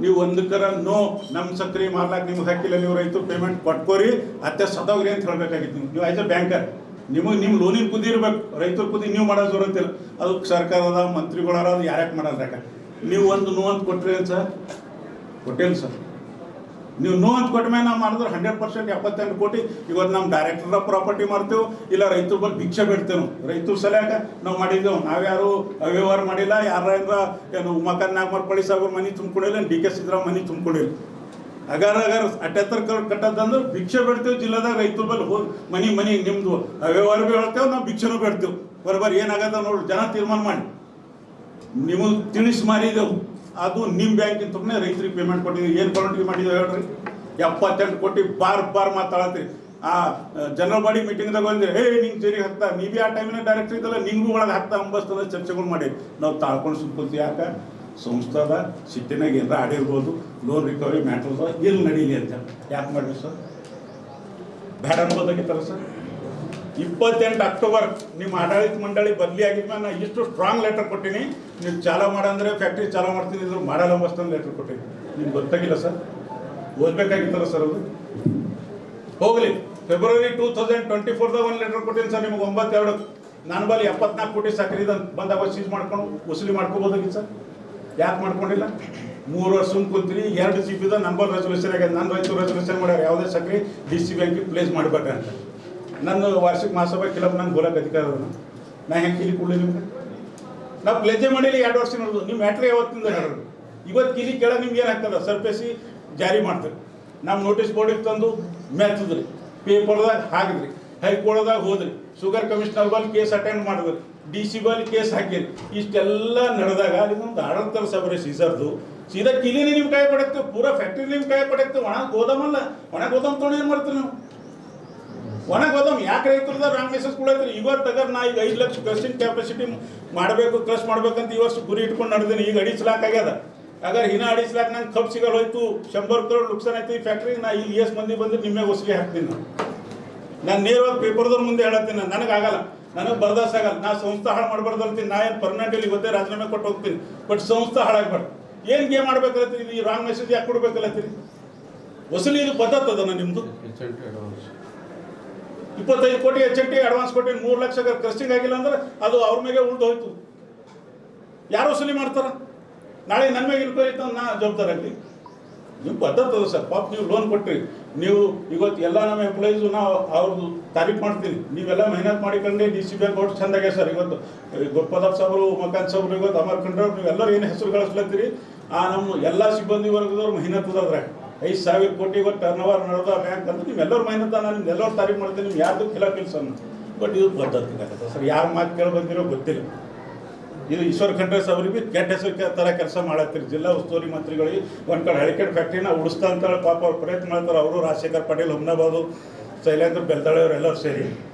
Speaker 4: ನೀವು ಒಂದಕ್ಕರ ನೋ, ನಮ್ಮ ಸಕ್ರೆ ಮಾರ್ಲಾಕ್ ನಿಮ್ಗೆ ಹಾಕಿಲ್ಲ, ನೀವು ರೈತರು ಪೇಮೆಂಟ್ ಕೊಟ್ಕೋರಿ, ಅತ್ತೆ ಸತ್ತೋಗ್ರಿ ಅಂತ ಹೇಳಬೇಕಾಗಿತ್ತು. ನೀವು ಆ್ಯಸ್ ಎ ಬ್ಯಾಂಕರ್ ನಿಮ್ಮ ಲೋನಿನ ಕುದಿ ಇರ್ಬೇಕು. ರೈತರು ಕುದಿ ನೀವು ಮಾಡೋದು ಜೋರಂತಿಲ್ಲ. ಅದು ಸರ್ಕಾರದ ಮಂತ್ರಿಗಳಾರ ಅದು ಯಾರ್ಯಾಕೆ ಮಾಡಲ್ಲ. ಯಾಕೆ ನೀವು ಒಂದು ನೋ ಅಂತ ಕೊಟ್ರಿ ಅಂತ ಸರ್? ಕೊಟ್ಟಿಲ್ಲ ಸರ್. ನೀವು ನೋ ಅಂತ ಕೊಟ್ಟ ಮೇಲೆ ನಾವು ಮಾಡಿದ್ರೆ 100% 78 ಕೋಟಿ ಇವತ್ತು ನಮ್ಮ ಡೈರೆಕ್ಟರ್ ಪ್ರಾಪರ್ಟಿ ಮಾಡ್ತೇವೆ, ಇಲ್ಲ ರೈತರ ಬಗ್ಗೆ ಭಿಕ್ಷೆ ಬಿಡ್ತೇವೆ. ರೈತರ ಸಲುವಾಗ ನಾವು ಮಾಡಿದ್ದೆವು. ನಾವ್ಯಾರು ಅವ್ಯವಹಾರ ಮಾಡಿಲ್ಲ. ಯಾರ ಏನು ಉಮಾಕಾಂತ್ ನಾಗಮರ್ ಪಳಿ ಸಾಹೇಬ್ರ ಮನೆ ತುಂಬಿಕೊಂಡಿಲ್ಲ, DK ಸಿದ್ದರಾಮಯ್ಯ ಮನೆ ತುಂಬಿಕೊಂಡಿಲ್ಲ. ಅಗಾರ ಅಟ್ಟೆತ್ತರ ಕಟ್ಟದಂದ್ರೆ ಭಿಕ್ಷೆ ಬಿಡ್ತೇವೆ. ಜಿಲ್ಲಾದಾಗ ರೈತರ ಬಲ್ಲಿ ಹೋಗಿ ಮನೆ ನಿಮ್ಮದು ಅವ್ಯವಹಾರ ಭೀ ಹೇಳ್ತೇವೆ, ನಾವು ಭಿಕ್ಷೆನೂ ಬಿಡ್ತೇವೆ. ಬರೋಬ್ಬರಿ ಏನಾಗದ ನೋಡಿ, ಜನ ತೀರ್ಮಾನ ಮಾಡಿ ನಿಮಗೆ ತಿಳಿಸಿ ಮಾರಿದೆವು. ಅದು ನಿಮ್ಮ ಬ್ಯಾಂಕಿನ ತುಂಬನೇ ರೈತರಿಗೆ ಪೇಮೆಂಟ್ ಕೊಟ್ಟಿದ್ದೀವಿ. ಏನು ಕೌಂಟ್ರಿ ಮಾಡಿದ್ದೇವೆ ಹೇಳ್ರಿ? 78 ಕೋಟಿ ಬಾರ್ ಮಾತಾಡತ್ತೀರಿ. ಆ ಜನರಲ್ ಬಾಡಿ ಮೀಟಿಂಗ್ದಾಗ ಬಂದ್ರೆ ನಿಂಗೆ ಜರಿ ಹಾಕ್ತಾ, ನೀ ಭೀ ಆ ಟೈಮಿನ ಡೈರೆಕ್ಟರ್ ಇದ್ದಲ್ಲ, ನಿಂಗೂ ಒಳಗೆ ಹಾಕ್ತಾ ಅಂಬಸ್ತದ ಚರ್ಚೆಗಳು ಮಾಡಿ ನಾವು ತಾಳ್ಕೊಂಡು ಸುಮ್ಕೊತೀವಿ. ಯಾಕೆ? ಸಂಸ್ಥಾದ ಸಿಟ್ಟಿನಾಗ ಏನಾರ ಆಡಿರ್ಬೋದು, ಲೋನ್ ರಿಕವರಿ ಮ್ಯಾಟ್ರಸ್ ಇಲ್ಲಿ ನಡೀಲಿ ಅಂತ. ಯಾಕೆ ಮಾಡಿರಿ ಸರ್? ಬೇಡ ಅನ್ಬೋದಾಗಿತ್ತಲ್ಲ ಸರ್. 28 ಅಕ್ಟೋಬರ್ ನಿಮ್ಮ ಆಡಳಿತ ಮಂಡಳಿ ಬದಲಿ ಆಗಿದ್ಮೇಲೆ ನಾನು ಇಷ್ಟು ಸ್ಟ್ರಾಂಗ್ ಲೆಟರ್ ಕೊಟ್ಟಿನಿ. ನೀವು ಚಾಲೂ ಮಾಡಂದ್ರೆ ಫ್ಯಾಕ್ಟ್ರಿ ಚಾಲೂ ಮಾಡ್ತೀನಿ ಇದ್ರು ಮಾಡಲ್ಲ ಮಸ್ತಂದು ಲೆಟರ್ ಕೊಟ್ಟಿನಿ. ನಿಮ್ಗೆ ಗೊತ್ತಾಗಿಲ್ಲ ಸರ್? ಓದ್ಬೇಕಾಗಿತ್ತಲ್ಲ ಸರ್ ಅದು. ಹೋಗಲಿ, ಫೆಬ್ರವರಿ 2024ದಾಗ ಒಂದು ಲೆಟರ್ ಕೊಟ್ಟಿನಿ ಸರ್ ನಿಮಗೆ 9/2. ನನ್ನ ಬಳಿ 74 ಕೋಟಿ ಸಕ್ರೆ ಬಂದಾಗ ಸೀಸ್ ಮಾಡ್ಕೊಂಡು ವಸೂಲಿ ಮಾಡ್ಕೋಬೋದಾಗಿತ್ತು ಸರ್. ಯಾಕೆ ಮಾಡ್ಕೊಂಡಿಲ್ಲ? 3 ವರ್ಷ ಸುಮ್ ಕುಂತೀರಿ. 2 GB ನಂಬರ್ ರೆಸಲ್ಯೂಷನ್ ಆಗ್ಯದ. ನನ್ನ ರೈತರು ರೆಸಲ್ಯೂಷನ್ ಮಾಡ್ಯಾರ, ಯಾವುದೇ ಸಕ್ರೆ DC ಬ್ಯಾಂಕಿಗೆ ಪ್ಲೇಸ್ ಮಾಡ್ಬೇಕಂತ. ನನ್ನ ವಾರ್ಷಿಕ ಮಹಾಸಭಾ ಕೆಲವು ನಂಗೆ ಬೋಲಕ್ಕೆ ಅಧಿಕಾರ ಅದ. ನಾ ಹೆಂಗೆ ಕಿಲಿ ಕೊಡಲಿ ನಿಮ್ಗೆ? ನಾವು ಪ್ಲೇಜೇ ಮಾಡಿಲ್ಲ 2 ವರ್ಷ ನೋಡೋದು. ನಿಮ್ಮ ಮ್ಯಾಟ್ರಿ ಯಾವತ್ತಿಂದ ಹೇಳೋದು? ಇವತ್ತು ಕಿಲಿ ಕೆಳಗೆ ನಿಮ್ಗೆ ಏನು ಆಗ್ತದೆ? ಸರ್ಪೇಸಿ ಜಾರಿ ಮಾಡ್ತೀರಿ. ನಮ್ಮ ನೋಟಿಸ್ ಬೋರ್ಡಿಗೆ ತಂದು ಮೆತ್ತದ್ರಿ, ಪೇಪರ್ದಾಗ ಹಾಕಿದ್ರಿ, ಹೈಕೋರ್ಟ್ದಾಗ ಹೋದ್ರಿ, ಶುಗರ್ ಕಮಿಷನರ್ ಬಲ್ಲಿ ಕೇಸ್ ಅಟೆಂಡ್ ಮಾಡಿದ್ರಿ, DC ಬಲ್ಲಿ ಕೇಸ್ ಹಾಕಿರಿ. ಇಷ್ಟೆಲ್ಲ ನಡೆದಾಗ ಅಲ್ಲಿಗೊಂದು ಆಡಳಿತ ಸಭೆ ಸೀಸರ್ದು ಸೀದಾ ಕಿಲಿನೇ ನಿಮ್ಮ ಕೈ ಪಡಕ್ತೇವೆ, ಪೂರಾ ಫ್ಯಾಕ್ಟ್ರಿ ನಿಮ್ಮ ಕೈ ಪಡಕ್ತೇವೆ. ಒಣ ಗೋದಾಮಲ್ಲ, ಒಣ ಗೋದಾಮ್ ತೊಗೊಂಡು ಏನು ಮಾಡ್ತೀರಿ ನೀವು? ಒಣ ಗೋದಾಮ್ ಯಾಕೆ ರೈತರದ ರಾಂಗ್ ಮೆಸೇಜ್ ಕೊಡತ್ರಿ? ಇವತ್ತು ಅಗರ್ ನಾ ಈಗ 5 ಲಕ್ಷ ಕ್ರಶಿಂಗ್ ಕೆಪಾಸಿಟಿ ಮಾಡಬೇಕು, ಕ್ರಶ್ ಮಾಡ್ಬೇಕಂತ ಈ ವರ್ಷ ಗುರಿ ಇಟ್ಕೊಂಡು ನಡೆದೀನಿ. ಈಗ 2.5 ಲಾಖ ಆಗ್ಯದ. ಅಗರ್ ಇನ್ನ 2.5 ಲಾಖ ನಂಗೆ ಕಪ್ ಸಿಗಲ್ಲ ಹೋಯ್ತು, 100 crore ನುಕ್ಸಾನ್ ಆಯ್ತು ಈ ಫ್ಯಾಕ್ಟ್ರಿ. ನಾ ಇಲ್ಲಿ ಎಷ್ಟು ಮಂದಿ ಬಂದ್ರೆ ನಿಮಗೆ ಹೊಸಿಗೆ ಹಾಕ್ತೀನಿ. ನಾನು ನೇರವಾಗಿ ಪೇಪರ್ದವ್ರ ಮುಂದೆ ಹೇಳತ್ತೀನಿ, ನನಗಾಗಲ್ಲ, ನನಗೆ ಬರ್ದಾಸಾಗಲ್ಲ. ನಾ ಸಂಸ್ಥೆ ಹಾಳು ಮಾಡ್ಬಾರ್ದಂತೀನಿ. ನಾ ಏನು ಪರ್ಮನೆಂಟ್ ಇಲ್ಲಿ ಗೊತ್ತೇ ರಾಜೀನಾಮೆ ಕೊಟ್ಟು ಹೋಗ್ತೀನಿ. ಬಟ್ ಸಂಸ್ಥೆ ಹಾಳಾಗ್ಬಾರ್ದು. ಏನು ಗೇಮ್ ಮಾಡ್ಬೇಕಲ್ಲತ್ತೀರಿ? ಈ ರಾಂಗ್ ಮೆಸೇಜ್ ಯಾಕೆ ಕೊಡ್ಬೇಕಲ್ಲತ್ತೀರಿ? ವಸೂಲಿ ಇದು ಪದ್ಧತಿ ಅದನ್ನ ನಿಮ್ಮದು. 25 ಕೋಟಿ HNT ಅಡ್ವಾನ್ಸ್ ಕೊಟ್ಟು 3 ಲಕ್ಷ ಕ್ರಸ್ಟಿಂಗ್ ಆಗಿಲ್ಲ ಅಂದ್ರೆ ಅದು ಅವ್ರ ಮೇಲೆ ಉಳ್ದು ಹೋಯ್ತು. ಯಾರು ವಸೂಲಿ ಮಾಡ್ತಾರ? ನಾಳೆ ನನ್ನ ಮೇಲೆ ಇನ್ಕ್ವೈರಿ ಇತ್ತು, ನಾ ಜವಾಬ್ದಾರ ಆಗಲಿ. ನೀವು ಪದ್ಧತಿ ಅದ ಸರ್. ಪಾಪ ನೀವು ಲೋನ್ ಕೊಟ್ಟಿರಿ. ನೀವು ಇವತ್ತು ಎಲ್ಲ ನಮ್ಮ ಎಂಪ್ಲಾಯೀಸು ನಾವು ಅವ್ರದ್ದು ತಾರೀಫ್ ಮಾಡ್ತೀನಿ. ನೀವೆಲ್ಲ ಮೆಹನತ್ ಮಾಡಿಕೊಂಡೆ DC ಬ್ಯಾಂಕ್ ಒಟ್ಟು ಚಂದಾಗೆ ಸರ್. ಇವತ್ತು ಗುರುಪ್ರತಾಪ್ ಸಾಬ್ರು, ಉಮಾಕಾಂತ್ ಸಾಬ್ರು, ಇವತ್ತು ಅಮರ್ ಖಂಡ್ರವ್ರು, ನೀವೆಲ್ಲರೂ ಏನು ಹೆಸರು ಗಳಿಸ್ಲತ್ತೀರಿ. ಆ ನಮ್ಮ ಎಲ್ಲ ಸಿಬ್ಬಂದಿ ವರ್ಗದವ್ರು ಮೆಹನತ್ ಅದ್ರಾಗ 5,000 ಕೋಟಿ ಇವತ್ತು ಟರ್ನ್ ಓವರ್ ನಡೆದ ಬ್ಯಾಂಕ್ ಅಂತ ನೀವೆಲ್ಲರೂ ಮೆಹನತ್. ನಾನು ನಿಮ್ಮೆಲ್ಲರೂ ತಾರೀಫ್ ಮಾಡ್ತೀನಿ. ನಿಮ್ಗೆ ಯಾರ್ದು ಖಿಲಾಫಿಲ್ಲ ಸರ್. ಬಟ್ ಇದು ಪದ್ಧತಿ ಆಗತ್ತೆ ಸರ್. ಯಾರು ಮಾತು ಕೇಳಿ ಬಂದಿರೋ ಗೊತ್ತಿಲ್ಲ. ಇದು ಈಶ್ವರ್ ಖಂಡ್ರೆ ಸಾಬ್ರಿಗೆ ಕೆಟ್ಟ ಹೆಸರು ಥರ ಕೆಲಸ ಮಾಡತ್ತೀರಿ. ಜಿಲ್ಲಾ ಉಸ್ತುವಾರಿ ಮಂತ್ರಿಗಳಿಗೆ ಒಂದು ಕಡೆ ಹಳಿಕೆಟ್ ಫ್ಯಾಕ್ಟ್ರಿನ ಉಳಿಸ್ತಾ ಅಂತೇಳಿ ಪಾಪ ಅವ್ರು ಪ್ರಯತ್ನ ಮಾಡ್ತಾರೆ. ಅವರು ರಾಜಶೇಖರ್ ಪಾಟೀಲ್, ಹುಮ್ನಾಬಾದು, ಶೈಲೇಂದ್ರ ಬೆಲ್ದಾಳೆ ಅವರೆಲ್ಲರೂ ಸೇರಿ.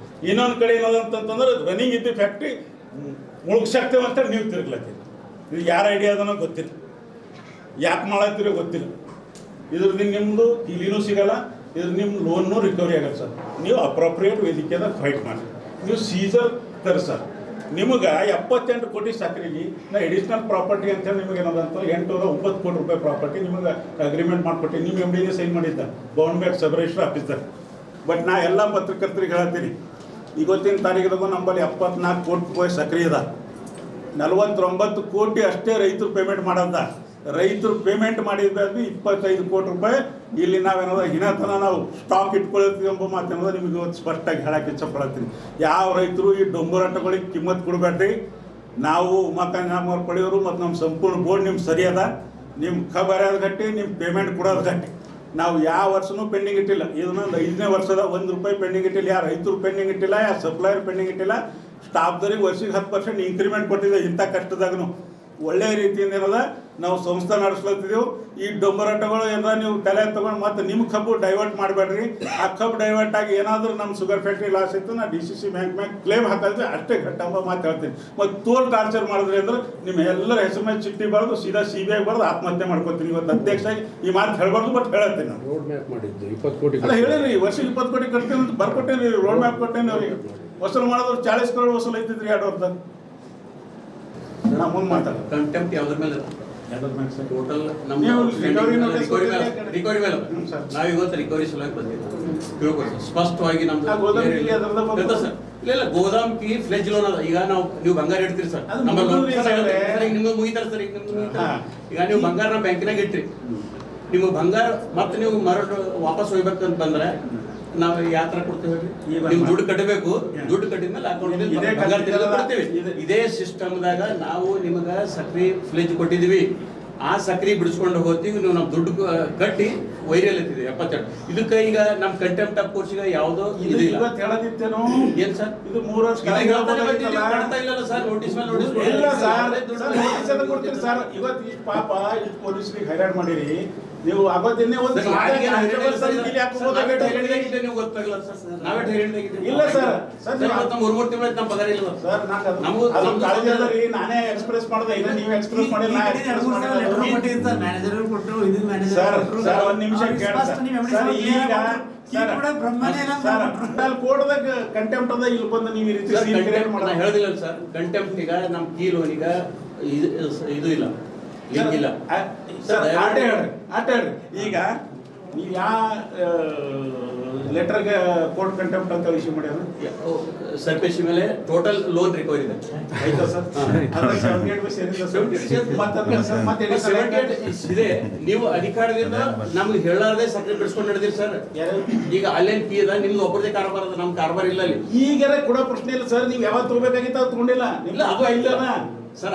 Speaker 4: ಇನ್ನೊಂದು ಕಡೆ ಏನದಂತಂದ್ರೆ ರನ್ನಿಂಗ್ ಇದ್ದು ಫ್ಯಾಕ್ಟ್ರಿ ಮುಳುಗ್ಸಾಕ್ತೇವೆ ಅಂತೇಳಿ ನೀವು ತಿರುಗ್ಲತ್ತೀರಿ. ಇದು ಯಾರ ಐಡಿಯಾ ಅದನ್ನೋ ಗೊತ್ತಿಲ್ಲ, ಯಾಕೆ ಮಾಡತ್ತೀರೋ ಗೊತ್ತಿಲ್ಲ. ಇದ್ರದ್ದು ನಿಮ್ಮದು ಕೀಲಿನೂ ಸಿಗಲ್ಲ, ಇದ್ರ ನಿಮ್ಮ ಲೋನ್ನೂ ರಿಕವರಿ ಆಗಲ್ಲ ಸರ್. ನೀವು ಅಪ್ರೋಪ್ರಿಯೇಟ್ ವೇದಿಕೆದಾಗ ಫೈಟ್ ಮಾಡಿ. ನೀವು ಸೀಸರ್ ತರ್ರಿ ಸರ್. ನಿಮಗೆ 78 ಕೋಟಿ ಸಕ್ರೆಗೆ ನಾ ಎಡಿಷನಲ್ ಪ್ರಾಪರ್ಟಿ ಅಂತೇಳಿ ನಿಮಗೆ ಏನದಂತ 809 ಕೋಟಿ ರೂಪಾಯಿ ಪ್ರಾಪರ್ಟಿ ನಿಮಗೆ ಅಗ್ರಿಮೆಂಟ್ ಮಾಡಿಕೊಟ್ಟು ನಿಮ್ಮ ಎಮ್ ಡಿಗೆ ಸೈನ್ ಮಾಡಿದ್ದ government sub register officer. But ನಾ ಎಲ್ಲ ಪತ್ರಕರ್ತರಿಗೆ ಹೇಳ್ತೀನಿ, ಇವತ್ತಿನ ತಾರೀಕಿದಾಗ ನಮ್ಮಲ್ಲಿ 74 ಕೋಟಿ ರೂಪಾಯಿ ಸಕ್ರೆ ಇದೆ. 49 ಕೋಟಿ ಅಷ್ಟೇ ರೈತರು ಪೇಮೆಂಟ್ ಮಾಡೋದ. ರೈತರು ಪೇಮೆಂಟ್ ಮಾಡಿದಾಗ 25 ಕೋಟಿ ರೂಪಾಯಿ ಇಲ್ಲಿ ನಾವೇನೋದ ಹಿನತನ ನಾವು ಸ್ಟಾಕ್ ಇಟ್ಕೊಳ್ತೀವಿ ಎಂಬ ಮಾತೇನೋದ ನಿಮಗೆ ಇವತ್ತು ಸ್ಪಷ್ಟವಾಗಿ ಹೇಳಕ್ಕೆ ಇಚ್ಛಪಡ್ತೀನಿ. ಯಾವ ರೈತರು ಈ ಡೊಂಬರಾಟಗಳಿಗೆ ಕಿಮ್ಮತ್ತು ಕೊಡಬೇಡ್ರಿ. ನಾವು ಉಮಾಕಾಂತ್ ಪಡೆಯೋರು ಮತ್ತು ನಮ್ಮ ಸಂಪೂರ್ಣ ಬೋರ್ಡ್ ನಿಮ್ಗೆ ಸರಿಯದ. ನಿಮ್ಮ ಖಬರದ ಗಟ್ಟಿ, ನಿಮ್ಮ ಪೇಮೆಂಟ್ ಕೊಡೋದು ಗಟ್ಟಿ. ನಾವು ಯಾವ ವರ್ಷನೂ ಪೆಂಡಿಂಗ್ ಇಟ್ಟಿಲ್ಲ. ಇದನ್ನೊಂದು 5ನೇ ವರ್ಷದ 1 ರೂಪಾಯಿ ಪೆಂಡಿಂಗ್ ಇಟ್ಟಿಲ್ಲ. ಯಾರು ರೈತರು ಪೆಂಡಿಂಗ್ ಇಟ್ಟಿಲ್ಲ, ಯಾರು ಸಪ್ಲೈಯರ್ ಪೆಂಡಿಂಗ್ ಇಟ್ಟಿಲ್ಲ. ಸ್ಟಾಫ್ದವ್ರಿಗೆ ವರ್ಷಕ್ಕೆ 10% ಇನ್ಕ್ರಿಮೆಂಟ್ ಕೊಟ್ಟಿದೆ. ಇಂಥ ಕಷ್ಟದಾಗೂ ಒಳ್ಳೆಯ ರೀತಿಯಿಂದ ಏನದ ನಾವು ಸಂಸ್ಥೆ ನಡೆಸ್ಲತ್ತಿದ್ದೆವು. ಈ ಡೊಂಬರಾಟಗಳು ಏನಾರ ನೀವು ತಲೆ ತೊಗೊಂಡು ಮತ್ತು ನಿಮ್ಮ ಕಬ್ಬು ಡೈವರ್ಟ್ ಮಾಡಬೇಡ್ರಿ. ಆ ಕಬ್ಬು ಡೈವರ್ಟ್ ಆಗಿ ಏನಾದರೂ ನಮ್ಮ ಶುಗರ್ ಫ್ಯಾಕ್ಟ್ರಿ ಲಾಸ್ ಇತ್ತು, ನಾ DCC ಬ್ಯಾಂಕ್ ಮ್ಯಾಗ ಕ್ಲೇಮ್ ಹಾಕಿದ್ರೆ ಅಷ್ಟೇ ಘಟ್ಟಂಬ ಮಾತು ಹೇಳ್ತೀನಿ. ಮತ್ತು ತೋಲ್ ಟಾರ್ಚರ್ ಮಾಡಿದ್ರಿ ಅಂದ್ರೆ ನಿಮ್ಮ ಎಲ್ಲರ ಹೆಸರು ಮೇಲೆ ಚಿಟ್ಟಿ ಬರೆದು ಸೀದಾ CBI ಬರೆದು ಆತ್ಮಹತ್ಯೆ ಮಾಡ್ಕೊತೀನಿ. ಇವತ್ತು ಅಧ್ಯಕ್ಷರಾಗಿ ಈ ಮಾತು ಹೇಳಬಾರ್ದು, ಬಟ್ ಹೇಳತ್ತೀನಿ ನಾನು.
Speaker 3: ರೋಡ್ ಮ್ಯಾಪ್ ಮಾಡಿದ್ದು 20 ಕೋಟಿ
Speaker 4: ಅಲ್ಲ ಹೇಳಿರಿ, ವರ್ಷಕ್ಕೆ 20 ಕೋಟಿ ಕಟ್ತೀನಿ ಅಂತ ಬರ್ಕೊಟ್ಟೇನಿ. ರೋಡ್ ಮ್ಯಾಪ್ ಕೊಟ್ಟೇನಿ ಅವ್ರಿಗೆ. ವಸೂಲು ಮಾಡಿದ್ರು 40 ಕರೋಡ್ ವಸೂಲು ಐತಿದ್ರಿ 2 ವರ್ಷದಾಗ. ನಾ ಮುಂದೆ ಮಾತಾಡ
Speaker 3: ಕಂಟೆಂಪ್ಟ್ ಯಾವ್ದ್ರ ಮೇಲೆ ಟೋಟಲ್ ನಮ್ಮ
Speaker 4: ನೀವು
Speaker 3: ರಿಕವರಿ ಮೇಲೆ ನಾವು ಇವತ್ತು ರಿಕವರಿ ಸಲುವಾಗಿ ಬಂದಿದ್ದೀವಿ. ಸ್ಪಷ್ಟವಾಗಿ ನಮ್ದು ಇಲ್ಲ ಗೋದಾಮ್ ಕಿ ಫ್ಲೆಜ್ ಲೋನ್ ಅದ. ಈಗ ನೀವು ಬಂಗಾರ ಇಡ್ತೀರಿ ಸರ್, ನಿಮ್ಗೆ ಮುಗಿತಾರೆ ಸರ್. ಈಗ ನಿಮ್ಗೆ ಈಗ ನೀವು ಬಂಗಾರ ಬ್ಯಾಂಕಿನಾಗ ಇಟ್ರಿ, ನಿಮ್ಗೆ ಬಂಗಾರ ಮತ್ತೆ ನೀವು ವಾಪಸ್ ಹೋಗ್ಬೇಕಂತ ಬಂದ್ರೆ ನಾವು ಯಾವ ತರ ಕೊಡ್ತೇವೆ? ನೀವು ದುಡ್ಡು ಕಟ್ಟಬೇಕು. ದುಡ್ಡು ಕಟ್ಟಿದ್ಮೇಲೆ ಅಕೌಂಟ್ ಇದೇ ಸಿಸ್ಟಮ್ದಾಗ ನಾವು ನಿಮಗೆ ಸಕ್ರಿ ಫ್ಲೆಜ್ ಕೊಟ್ಟಿದೀವಿ. ಆ ಸಕ್ರಿ ಬಿಡಿಸ್ಕೊಂಡು ಹೋಗ್ತೀವಿ. ನೀವು ನಮ್ಮ ದುಡ್ಡು ಕಟ್ಟಿ ವೈರಲ್ ಎತ್ತಿದೆ 72. ಇದಕ್ಕೆ ಈಗ ನಮ್ಮ ಕಂಟೆಂಪ್ಟ್ ಆಫ್ ಕೋರ್ಸ್ಗೆ ಯಾವುದೋ ಇದು ಇಲ್ಲ. ಏನ್ ಸರ್ ಇದು 3 ವರ್ಷ ಇಲ್ಲ ಸರ್. ನೋಟಿಸ್ ಮೇಲೆ ನೋಟಿಸ್
Speaker 4: ಇಲ್ಲ ಸರ್, ಕೊಡ್ತೀರಿ ಸರ್. ಇವತ್ತು ಈ ಪಾಪ ಈ ಪೊಲೀಸರಿಗೆ ಹೈರಾಣ ಮಾಡಿರಿ ನೀವು. ಅವತ್ತಿನ ಒಂದು ಇಲ್ಲ ಸರ್,
Speaker 3: ಮೂರು ತಿಂಗಳ ನಮ್ಮ ಪಗಾರ ಇಲ್ಲ
Speaker 4: ಸರ್. ನಾನೇ ಎಕ್ಸ್ಪ್ರೆಸ್ ಮಾಡಿದೆ, ಇಲ್ಲ ನೀವು ಎಕ್ಸ್ಪ್ರೆಸ್ ಮಾಡಿಲ್ಲ. ಸರ್ ಒಂದ್ ನಿಮಿಷ ಸರ್. ಈಗ ಕೋರ್ಟ್ದಾಗ ಕಂಟೆಂಪ್ಟ್ ಅದ, ಇಲ್ಲಿ ಬಂದು ನೀವು ಈ ರೀತಿ
Speaker 3: ಹೇಳದಿಲ್ಲ ಸರ್. ಕಂಟೆಂಪ್ಟ್ ಈಗ ನಮ್ಮ ಕೀ ಲೋನಿಗ ಇದು ಇಲ್ಲ, ಲಿಂಕ್ ಇಲ್ಲ
Speaker 4: ಸರ್. ಆಟ ಹೇಳ್ರಿ. ಈಗ ನೀವು ಯಾವ ಲೆಟರ್ಗೆ ಕೋರ್ಟ್ ಕಂಟೆಂಪ್ಟ್ ಅಂತ ಇಶ್ಯೂ ಮಾಡ್ಯಾರ?
Speaker 3: ಸರ್ಪೇಶಿ ಮೇಲೆ ಟೋಟಲ್ ಲೋನ್ ರಿಕವರಿ ಇದೆ.
Speaker 4: ಆಯ್ತಾ ಸರ್?
Speaker 3: ಇದೆ. ನೀವು ಅಧಿಕಾರದಿಂದ ನಮ್ಗೆ ಹೇಳಾರದೆ ಸಕ್ರೆ ಬಿಡಿಸ್ಕೊಂಡು ನಡೆದಿರಿ ಸರ್. ಈಗ ಅಲ್ಲೇನ್ ಕೀ ಅದ, ನಿಮ್ದು ಒಬ್ಬರದೇ ಕಾರಬಾರ ಅದ, ನಮ್ ಕಾರಬಾರ ಇಲ್ಲ ಅಲ್ಲಿ.
Speaker 4: ಈಗಾರ ಕೊಡೋ ಪ್ರಶ್ನೆ ಇಲ್ಲ ಸರ್. ನೀವು ಯಾವತ್ತು ತಗೋಬೇಕಾಗಿತ್ತು ಅದು ತಗೊಂಡಿಲ್ಲ.
Speaker 3: ಇಲ್ಲ ಅದು ಇಲ್ಲ ಸರ್.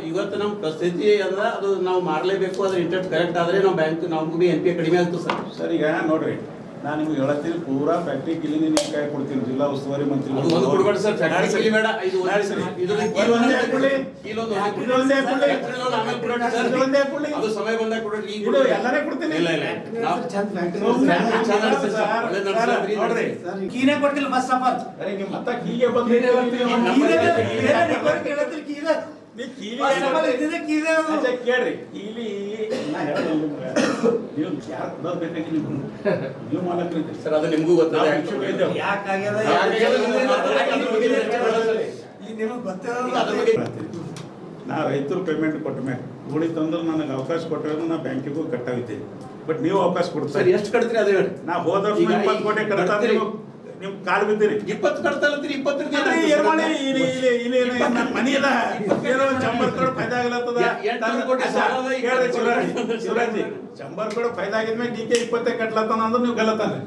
Speaker 3: ಇವತ್ತು ನಮ್ಮ ಪರಿಸ್ಥಿತಿ ಅದ, ಅದು ನಾವು ಮಾರಲೇಬೇಕು. ಅದ್ರ ಇಂಟ್ರೆಸ್ಟ್ ಕರೆಕ್ಟ್ ಆದ್ರೆ ನಾವು ಬ್ಯಾಂಕ್ ನಮ್ಗೆ NPA ಕಡಿಮೆ ಆಗ್ತದೆ ಸರ್.
Speaker 4: ಸರ್ ಈಗ ನೋಡ್ರಿ, ನಾನು ನಿಮ್ಗೆ ಹೇಳ್ತೀನಿ, ಪೂರಾ ಫ್ಯಾಕ್ಟ್ರಿ ಕಿಲಿನ ನೀವು ಕೈ ಕೊಡ್ತೀನಿ. ಜಿಲ್ಲಾ ಉಸ್ತುವಾರಿ ಮಂತ್ರಿ
Speaker 3: ಕೊಡ್ಬೇಡಿ ಸರ್. ಫ್ಯಾಕ್ಟ್ರಿ ಕಿಲಿ ಬೇಡ. ಇದು ಅದು ಸಮಯ ಬಂದಾಗ ಕೊಡ್ರಿ.
Speaker 4: ಎಲ್ಲರೇ ಕೊಡ್ತೀನಿ.
Speaker 3: ಇಲ್ಲ ಇಲ್ಲ
Speaker 5: ಕೀನೇ ಕೊಟ್ಟಿಲ್ಲ ಬಸ್ ಸಫರ್.
Speaker 4: ಅರೆ ನಿಮ್ಮ ಮತ್ತ ಕೀಗೆ ಬಂದಿದೆ. ಕೇಳ್ರಿ, ಕೀಲಿ ನಾ ಹೇಳೋದು ನೀವು ಯಾರು ಕೊಡೋದು ಬೇಕಾಗಿ ನೀವು ಮಾಲಕ್ರಿ
Speaker 3: ಸರ್. ಅದು ನಿಮಗೂ ಗೊತ್ತಿದೆ.
Speaker 4: ನಾ ರೈತರು ಪೇಮೆಂಟ್ ಕೊಟ್ಟ ಮೇಲೆ ಉಳಿತಂದ್ರೆ ನನಗೆ ಅವಕಾಶ ಕೊಟ್ಟರೆ ನಾ ಬ್ಯಾಂಕಿಗೂ ಕಟ್ಟಾಗಿದ್ದೀನಿ. ಬಟ್ ನೀವು ಅವಕಾಶ ಕೊಡ್ತಾರೆ.
Speaker 3: ಎಷ್ಟು ಕಟ್ತೀರಿ ಅದೇ ಹೇಳಿ.
Speaker 4: ನಾ ಹೋದ ವರ್ಷ 20 ಕೋಟಿ ಕಟ್ತಾ ನಿಮ್ ಕಾಲ್ ಬಿದ್ದೀರಿ.
Speaker 3: 20 ಕಟ್ತಾ ಇರ್ತೀರಿ. 20
Speaker 4: ಮನಿ ಅದ ಚಂಬರ್ ಕೂಡ ಫೈದಾ ಆಗ್ಲತ್ತದ. ಶಿವರಾಜಿ ಚಂಬರ್ ಕೂಡ ಫೈದಾ ಆಗಿದ್ಮೇಲೆ DK 20 ಕಟ್ಲತ್ತಾನ ಅಂದ್ರೆ ನೀವು ಗಲತಾನೆ.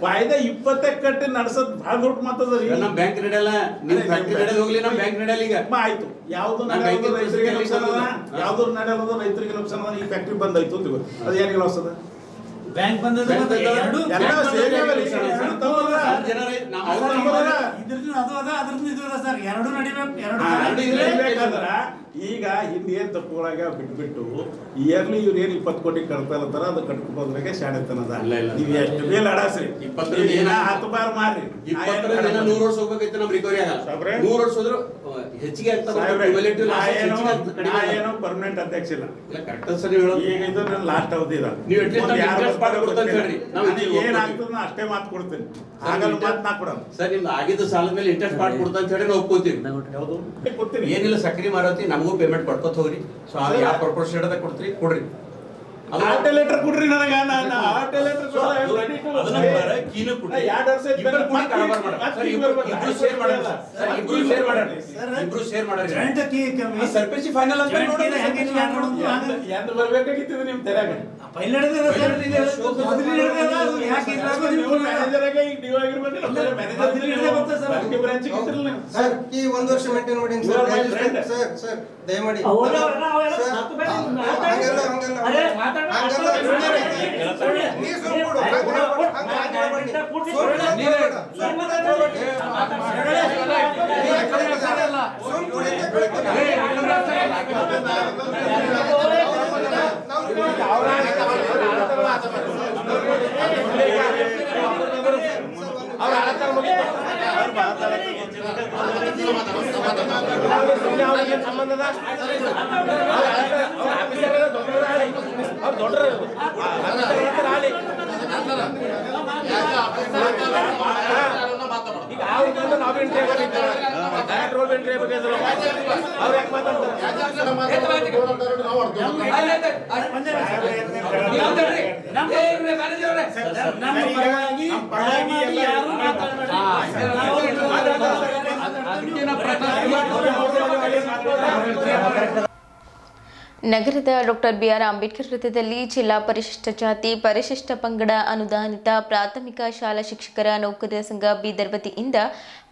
Speaker 4: ಫಾಯ್ದಾ 20 ಕಟ್ಟಿ ನಡ್ಸೋದ್ ಭಾಳ ದೊಡ್ಡ ಮಾತದ್ರಿ.
Speaker 3: ನಮ್ಮ ಬ್ಯಾಂಕ್ ನಡೆಯಲ್ಲ, ನಿಮ್ಮ ಫ್ಯಾಕ್ಟರಿ ನಡೆಯೋದು ಹೋಗ್ಲಿ, ನಮ್ಮ ಬ್ಯಾಂಕ್ ನಡೆಯಲ್ಲ. ಈಗ
Speaker 4: ಆಯ್ತು, ಯಾವ್ದು ನಡೆಯೋದು ರೈತರಿಗೆ ನುಕ್ಸಾನ ಅದ, ಯಾವ್ದು ನಡೆಯೋದು ರೈತರಿಗೆ ನುಕ್ಸಾನ ಅದ. ಈ ಫ್ಯಾಕ್ಟ್ರಿ ಬಂದಾಯ್ತು ಅಂತ ಅದು ಏನಿಗೆ ಲಾಸ್ ಅದ?
Speaker 5: ಬ್ಯಾಂಕ್ ಬಂದದ ಎರಡು
Speaker 4: ಈಗ ಇನ್ನೇನು ತಪ್ಪುಗಳಾಗ ಬಿಟ್ಬಿಟ್ಟು ಇಯರ್ಲಿ ಇವ್ರು ಏನು 20 ಕೋಟಿ ಕಟ್ತಾ ಇರ್ತಾರ ಅದು ಕಟ್ಕೋದ್ರಾಗೆ ಶಾಣೆತನದ ನೀವು ಎಷ್ಟು ಮೇಲೆ ಅಡಾಸ್ರಿ 10 ಬಾರ್ ಮಾರ್ರಿ
Speaker 3: 100 ವರ್ಷ ಹೋಗ್ಬೇಕೈತೆ ನಮ್ ರಿಕವರಿ ಆಗಲ್ಲ 100 ವರ್ಷ ಹೋದ್ರು ಹೆಚ್ಚಿಗೆ
Speaker 4: ಏನೋ ಪರ್ಮನೆಂಟ್ ಅಧ್ಯಕ್ಷ ಇಲ್ಲ ಈಗ ಇದು ನನ್ನ ಲಾಸ್ಟ್ ಅವಧಿ ಇದೆ
Speaker 3: ನೀವು
Speaker 4: ಏನಾಗ್ತದ ಅಷ್ಟೇ ಮಾತು ಕೊಡ್ತೀನಿ ಆಗಲ್ಲ ಮಾತು ನಾ ಕೊಡೋದು
Speaker 3: ಸರ್ ನಿಮ್ದು ಆಗಿದ್ದ ಸಾಲದ ಮೇಲೆ ಇಂಟ್ರೆಸ್ಟ್ ಪಾರ್ಟ್ ಕೊಡ್ತಾ ಅಂತ ಹೇಳಿ ನಾವು ಒಪ್ಕೋತೀವಿ
Speaker 4: ಯಾವುದು ಕೊಡ್ತೀನಿ
Speaker 3: ಏನಿಲ್ಲ ಸಕ್ರಿ ಮಾರತಿ ನಮಗೂ ಪೇಮೆಂಟ್ ಕೊಡ್ಕೋತ ಹೋಗ್ರಿ ಸೊ ಅದು ಯಾವ ಪರ್ಪಸ್ ಹಿಡದ ಕೊಡ್ತೀರಿ ಕೊಡ್ರಿ
Speaker 4: ಆರ್ಟ್ ಲೆಟರ್ ಕೊಡ್ರಿ ನನಗೆ ನಾನು ಆರ್ಟ್ ಲೆಟರ್
Speaker 3: ಇಬ್ರು ಶೇರ್ ಮಾಡೋಣ
Speaker 5: ಜಾಯಿಂಟ್ ಕೀ ಕಮ್ಮಿ
Speaker 3: ಸರ್ಪೇಸಿ ಫೈನಲ್ ಅಂತ
Speaker 4: ಎಂದು ಬರ್ಬೇಕಾಗಿತ್ತು ನಿಮ್ ತೆರೆಗ
Speaker 5: ಫೈಲ್ ನಡೆದಿದೆ ಸರ್ ಮೊದಲು ನಡೆದಿದೆ ಅದು ಯಾಕೆ
Speaker 4: ಮ್ಯಾನೇಜರ್ ಆಗಿ ಈಗ ಡಿವ್ ಆಗಿರ್ಬೇಕು ಮ್ಯಾನೇಜರ್ ಬ್ರಾಂಚ್ ಗಿತ್ತಿರಲ್ಲ
Speaker 6: ಸರ್ ಈ 1 ವರ್ಷ ಮೇಂಟೈನ್ ಮಾಡಿ ಸರ್ ಸರ್ ದಯಮಾಡಿ ಹಂಗಲ್ಲ ನೀ ಸುಳ್ಳು
Speaker 1: ನಗರದ ಡಾಕ್ಟರ್ ಬಿಆರ್ ಅಂಬೇಡ್ಕರ್ ವೃತ್ತದಲ್ಲಿ ಜಿಲ್ಲಾ ಪರಿಶಿಷ್ಟ ಜಾತಿ ಪರಿಶಿಷ್ಟ ಪಂಗಡ ಅನುದಾನಿತ ಪ್ರಾಥಮಿಕ ಶಾಲಾ ಶಿಕ್ಷಕರ ನೌಕರರ ಸಂಘ ಬೀದರ್ ವತಿಯಿಂದ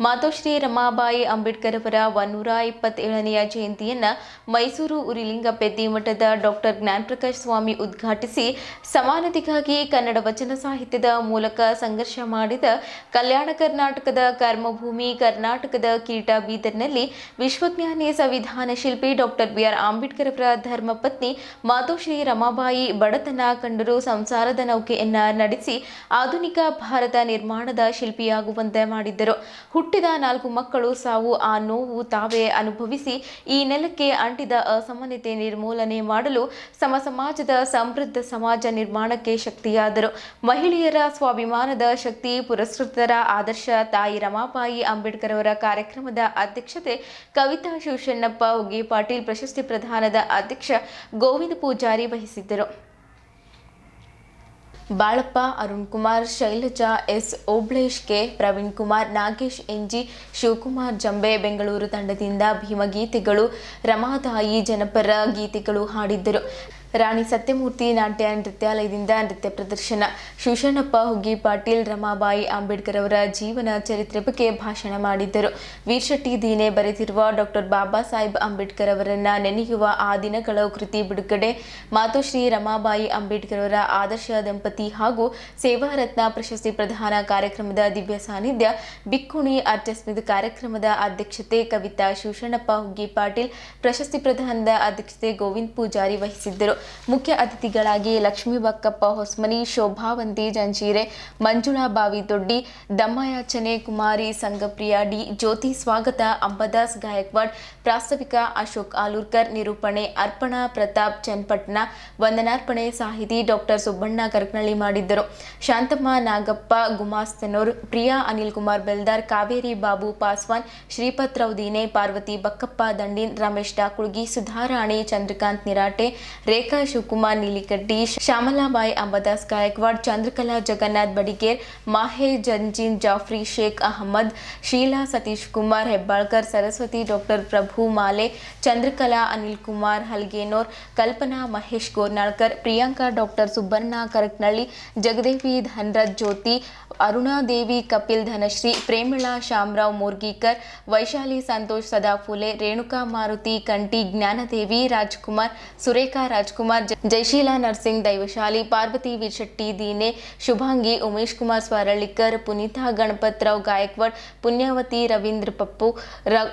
Speaker 1: ಮಾತೋಶ್ರೀ ರಮಾಬಾಯಿ ಅಂಬೇಡ್ಕರ್ ಅವರ 127ನೆಯ ಜಯಂತಿಯನ್ನು ಮೈಸೂರು ಉರಿಲಿಂಗ ಪೆದ್ದಿ ಮಠದ ಡಾಕ್ಟರ್ ಜ್ಞಾನಪ್ರಕಾಶ್ ಸ್ವಾಮಿ ಉದ್ಘಾಟಿಸಿ ಸಮಾನತೆಗಾಗಿ ಕನ್ನಡ ವಚನ ಸಾಹಿತ್ಯದ ಮೂಲಕ ಸಂಘರ್ಷ ಮಾಡಿದ ಕಲ್ಯಾಣ ಕರ್ನಾಟಕದ ಕರ್ಮಭೂಮಿ ಕರ್ನಾಟಕದ ಕಿರೀಟ ಬೀದರ್ನಲ್ಲಿ ವಿಶ್ವಜ್ಞಾನಿ ಸಂವಿಧಾನ ಶಿಲ್ಪಿ ಡಾಕ್ಟರ್ ಬಿಆರ್ ಅಂಬೇಡ್ಕರ್ ಅವರ ಧರ್ಮಪತ್ನಿ ಮಾತೋಶ್ರೀ ರಮಾಬಾಯಿ ಬಡತನ ಕಂಡರೂ ಸಂಸಾರದ ನೌಕೆಯನ್ನ ನಡೆಸಿ ಆಧುನಿಕ ಭಾರತ ನಿರ್ಮಾಣದ ಶಿಲ್ಪಿಯಾಗುವಂತೆ ಮಾಡಿದ್ದರು. ಹುಟ್ಟಿದ 4 ಮಕ್ಕಳು ಸಾವು ಆ ನೋವು ತಾವೇ ಅನುಭವಿಸಿ ಈ ನೆಲಕ್ಕೆ ಅಂಟಿದ ಅಸಮಾನತೆ ನಿರ್ಮೂಲನೆ ಮಾಡಲು ಸಮಾಜದ ಸಮೃದ್ಧ ಸಮಾಜ ನಿರ್ಮಾಣಕ್ಕೆ ಶಕ್ತಿಯಾದರು. ಮಹಿಳೆಯರ ಸ್ವಾಭಿಮಾನದ ಶಕ್ತಿ ಪುರಸ್ಕೃತರ ಆದರ್ಶ ತಾಯಿ ರಮಾಬಾಯಿ ಅಂಬೇಡ್ಕರ್ ಅವರ ಕಾರ್ಯಕ್ರಮದ ಅಧ್ಯಕ್ಷತೆ ಕವಿತಾ ಶಿವಶಣ್ಣಪ್ಪ ಹುಗ್ಗೆ ಪಾಟೀಲ್, ಪ್ರಶಸ್ತಿ ಪ್ರದಾನದ ಅಧ್ಯಕ್ಷ ಗೋವಿಂದ ಪೂಜಾರಿ ವಹಿಸಿದ್ದರು. Balappa, Arun Kumar, Shailaja S, Oblesh K, Praveen Kumar, Nagesh N G, Shivakumar Jambe Bengaluru ತಂಡದಿಂದ ಭೀಮಗೀತೆಗಳು, ರಮಾದಾಯಿ ಜನಪರ ಗೀತೆಗಳು ಹಾಡಿದ್ದರು. ರಾಣಿ ಸತ್ಯಮೂರ್ತಿ ನಾಟ್ಯ ನೃತ್ಯಾಲಯದಿಂದ ನೃತ್ಯ ಪ್ರದರ್ಶನ. ಶಿವಶಣ್ಣಪ್ಪ ಹುಗ್ಗಿ ಪಾಟೀಲ್ ರಮಾಬಾಯಿ ಅಂಬೇಡ್ಕರ್ ಅವರ ಜೀವನ ಚರಿತ್ರೆ ಬಗ್ಗೆ ಭಾಷಣ ಮಾಡಿದ್ದರು. ವೀರಶೆಟ್ಟಿ ದೀನೆ ಬರೆದಿರುವ ಡಾಕ್ಟರ್ ಬಾಬಾ ಸಾಹೇಬ್ ಅಂಬೇಡ್ಕರ್ ಅವರನ್ನ ನೆನೆಯುವ ಆ ದಿನಗಳ ಕೃತಿ ಬಿಡುಗಡೆ. ಮಾತೋಶ್ರೀ ರಮಾಬಾಯಿ ಅಂಬೇಡ್ಕರ್ ಅವರ ಆದರ್ಶ ದಂಪತಿ ಹಾಗೂ ಸೇವಾ ರತ್ನ ಪ್ರಶಸ್ತಿ ಪ್ರದಾನ ಕಾರ್ಯಕ್ರಮದ ದಿವ್ಯ ಸಾನ್ನಿಧ್ಯ. ಬಿಕ್ಕುಣಿ ಆರ್ಟಿಸ್ಟ್ ಕಾರ್ಯಕ್ರಮದ ಅಧ್ಯಕ್ಷತೆ ಕವಿತಾ ಶಿವಶಣ್ಣಪ್ಪ ಹುಗ್ಗಿ ಪಾಟೀಲ್, ಪ್ರಶಸ್ತಿ ಪ್ರದಾನದ ಅಧ್ಯಕ್ಷತೆ ಗೋವಿಂದ್ ಪೂಜಾರಿ ವಹಿಸಿದ್ದರು. ಮುಖ್ಯ ಅತಿಥಿಗಳಾಗಿ ಲಕ್ಷ್ಮೀ ಬಕ್ಕಪ್ಪ ಹೊಸ್ಮನಿ, ಶೋಭಾವಂತಿ ಜಂಜೀರೆ, ಮಂಜುಳಾ ಬಾವಿದೊಡ್ಡಿ, ದಮ್ಮಯಾಚನೆ ಕುಮಾರಿ ಸಂಗಪ್ರಿಯ ಡಿ, ಜ್ಯೋತಿ ಸ್ವಾಗತ, ಅಂಬದಾಸ್ ಗಾಯಕ್ವಾಡ್, ಪ್ರಾಸ್ತಾವಿಕ ಅಶೋಕ್ ಆಲೂರ್ಕರ್, ನಿರೂಪಣೆ ಅರ್ಪಣಾ ಪ್ರತಾಪ್ ಚನ್ನಪಟ್ಟಣ, ವಂದನಾರ್ಪಣೆ ಸಾಹಿತಿ ಡಾಕ್ಟರ್ ಸುಬ್ಬಣ್ಣ ಕರಕನಳ್ಳಿ ಮಾಡಿದ್ದರು. ಶಾಂತಮ್ಮ ನಾಗಪ್ಪ ಗುಮಾಸ್ತನೂರ್, ಪ್ರಿಯಾ ಅನಿಲ್ ಕುಮಾರ್ ಬೆಲ್ದಾರ್, ಕಾವೇರಿ ಬಾಬು ಪಾಸ್ವಾನ್, ಶ್ರೀಪತ್ ರೌದೀನೆ, ಪಾರ್ವತಿ ಬಕ್ಕಪ್ಪ ದಂಡಿನ್, ರಮೇಶ್ ಡಾಕುಳ್ಗಿ, ಸುಧಾರಾಣಿ, ಚಂದ್ರಕಾಂತ್ ನಿರಾಟೆ, ರೇಖಾ ಶಿವಕುಮಾರ್ ನೀಲಿಕಡ್ಡಿ, ಶ್ಯಾಮಲಾಬಾಯಿ ಅಂಬದಾಸ್ ಗಾಯಕ್ವಾಡ್, ಚಂದ್ರಕಲಾ ಜಗನ್ನಾಥ್ ಬಡಿಗೇರ್, ಮಾಹೆ ಜಂಜಿನ್ ಜಾಫ್ರಿ, ಶೇಖ್ ಅಹಮದ್, ಶೀಲಾ ಸತೀಶ್ ಕುಮಾರ್ ಹೆಬ್ಬಾಳ್ಕರ್, ಸರಸ್ವತಿ ಡಾಕ್ಟರ್ ಪ್ರಭು ಮಾಲೆ, ಚಂದ್ರಕಲಾ ಅನಿಲ್ ಕುಮಾರ್ ಹಲ್ಗೇನೋರ್, ಕಲ್ಪನಾ ಮಹೇಶ್ ಗೋರ್ನಾಳ್ಕರ್, ಪ್ರಿಯಾಂಕಾ ಡಾಕ್ಟರ್ ಸುಬ್ಬಣ್ಣ ಕರಕನಳ್ಳಿ, ಜಗದೇವಿ ಧನರಾಜ್ ಜ್ಯೋತಿ, ಅರುಣಾದೇವಿ ಕಪಿಲ್ ಧನಶ್ರೀ, ಪ್ರೇಮಿಳಾ ಶಾಮರಾವ್ ಮೂರ್ಗೀಕರ್, ವೈಶಾಲಿ ಸಂತೋಷ್ ಸದಾಫುಲೆ, ರೇಣುಕಾ ಮಾರುತಿ ಕಂಟಿ, ಜ್ಞಾನದೇವಿ ರಾಜ್ಕುಮಾರ್, ಸುರೇಖಾ ರಾಜ್ಕುಮಾರ್ ರಾಜ್ಕುಮಾರ್, ಜಯಶೀಲಾ ನರ್ಸಿಂಗ್, ದೈವಶಾಲಿ, ಪಾರ್ವತಿ ವಿಶೆಟ್ಟಿ, ದೀನೆ, ಶುಭಾಂಗಿ, ಉಮೇಶ್ ಕುಮಾರ್ ಸ್ವರಳಿಕರ್, ಪುನೀತಾ ಗಣಪತರಾವ್ ಗಾಯಕ್ವಾಡ್, ಪುಣ್ಯಾವತಿ, ರವೀಂದ್ರ ಪಪ್ಪು,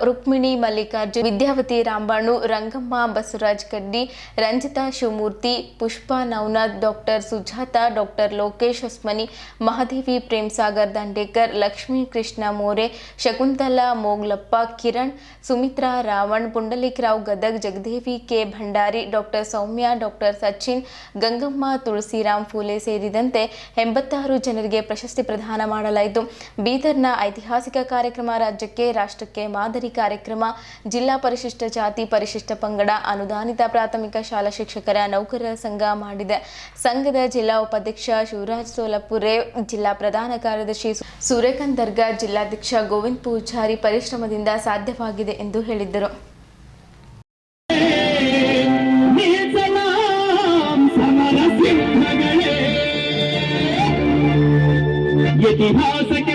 Speaker 1: ರುಕ್ಮಿಣಿ ಮಲ್ಲಿಕಾರ್ಜುನ್, ವಿದ್ಯಾವತಿ ರಾಂಬಾಣು, ರಂಗಮ್ಮ, ಬಸವರಾಜ್ ಕಡ್ಡಿ, ರಂಜಿತಾ ಶಿವಮೂರ್ತಿ, ಪುಷ್ಪಾ ನವನಾಥ್, ಡಾಕ್ಟರ್ ಸುಜಾತಾ, ಡಾಕ್ಟರ್ ಲೋಕೇಶ್ ಹೊಸ್ಮನಿ, ಮಹಾದೇವಿ ಪ್ರೇಮ್ಸಾಗರ್ ದಂಡೇಕರ್, ಲಕ್ಷ್ಮೀ ಕೃಷ್ಣ ಮೋರೆ, ಶಕುಂತಲಾ ಮೋಗ್ಲಪ್ಪ, ಕಿರಣ್, ಸುಮಿತ್ರಾ ರಾವಣ್, ಪುಂಡಲೀಕರಾವ್ ಗದಗ್, ಜಗದೇವಿ ಕೆ ಭಂಡಾರಿ, ಡಾಕ್ಟರ್ ಸೌಮ್ಯ, ಡಾಕ್ಟರ್ ಸಚಿನ್, ಗಂಗಮ್ಮ, ತುಳಸಿರಾಮ್ ಫೂಲೆ ಸೇರಿದಂತೆ 86 ಜನರಿಗೆ ಪ್ರಶಸ್ತಿ ಪ್ರದಾನ ಮಾಡಲಾಯಿತು. ಬೀದರ್ನ ಐತಿಹಾಸಿಕ ಕಾರ್ಯಕ್ರಮ ರಾಜ್ಯಕ್ಕೆ, ರಾಷ್ಟ್ರಕ್ಕೆ ಮಾದರಿ ಕಾರ್ಯಕ್ರಮ. ಜಿಲ್ಲಾ ಪರಿಶಿಷ್ಟ ಜಾತಿ, ಪರಿಶಿಷ್ಟ ಪಂಗಡ ಅನುದಾನಿತ ಪ್ರಾಥಮಿಕ ಶಾಲಾ ಶಿಕ್ಷಕರ ನೌಕರರ ಸಂಘ ಮಾಡಿದೆ. ಸಂಘದ ಜಿಲ್ಲಾ ಉಪಾಧ್ಯಕ್ಷ ಶಿವರಾಜ್ ಸೋಲಪುರೆ, ಜಿಲ್ಲಾ ಪ್ರಧಾನ ಕಾರ್ಯದರ್ಶಿ ಸೂರ್ಯಕಾಂತ್ ದರ್ಗಾ, ಜಿಲ್ಲಾಧ್ಯಕ್ಷ ಗೋವಿಂದ್ ಪೂಜಾರಿ ಪರಿಶ್ರಮದಿಂದ ಸಾಧ್ಯವಾಗಿದೆ ಎಂದು ಹೇಳಿದ್ದರು.
Speaker 7: ಇತಿಹಾಸಕ್ಕೆ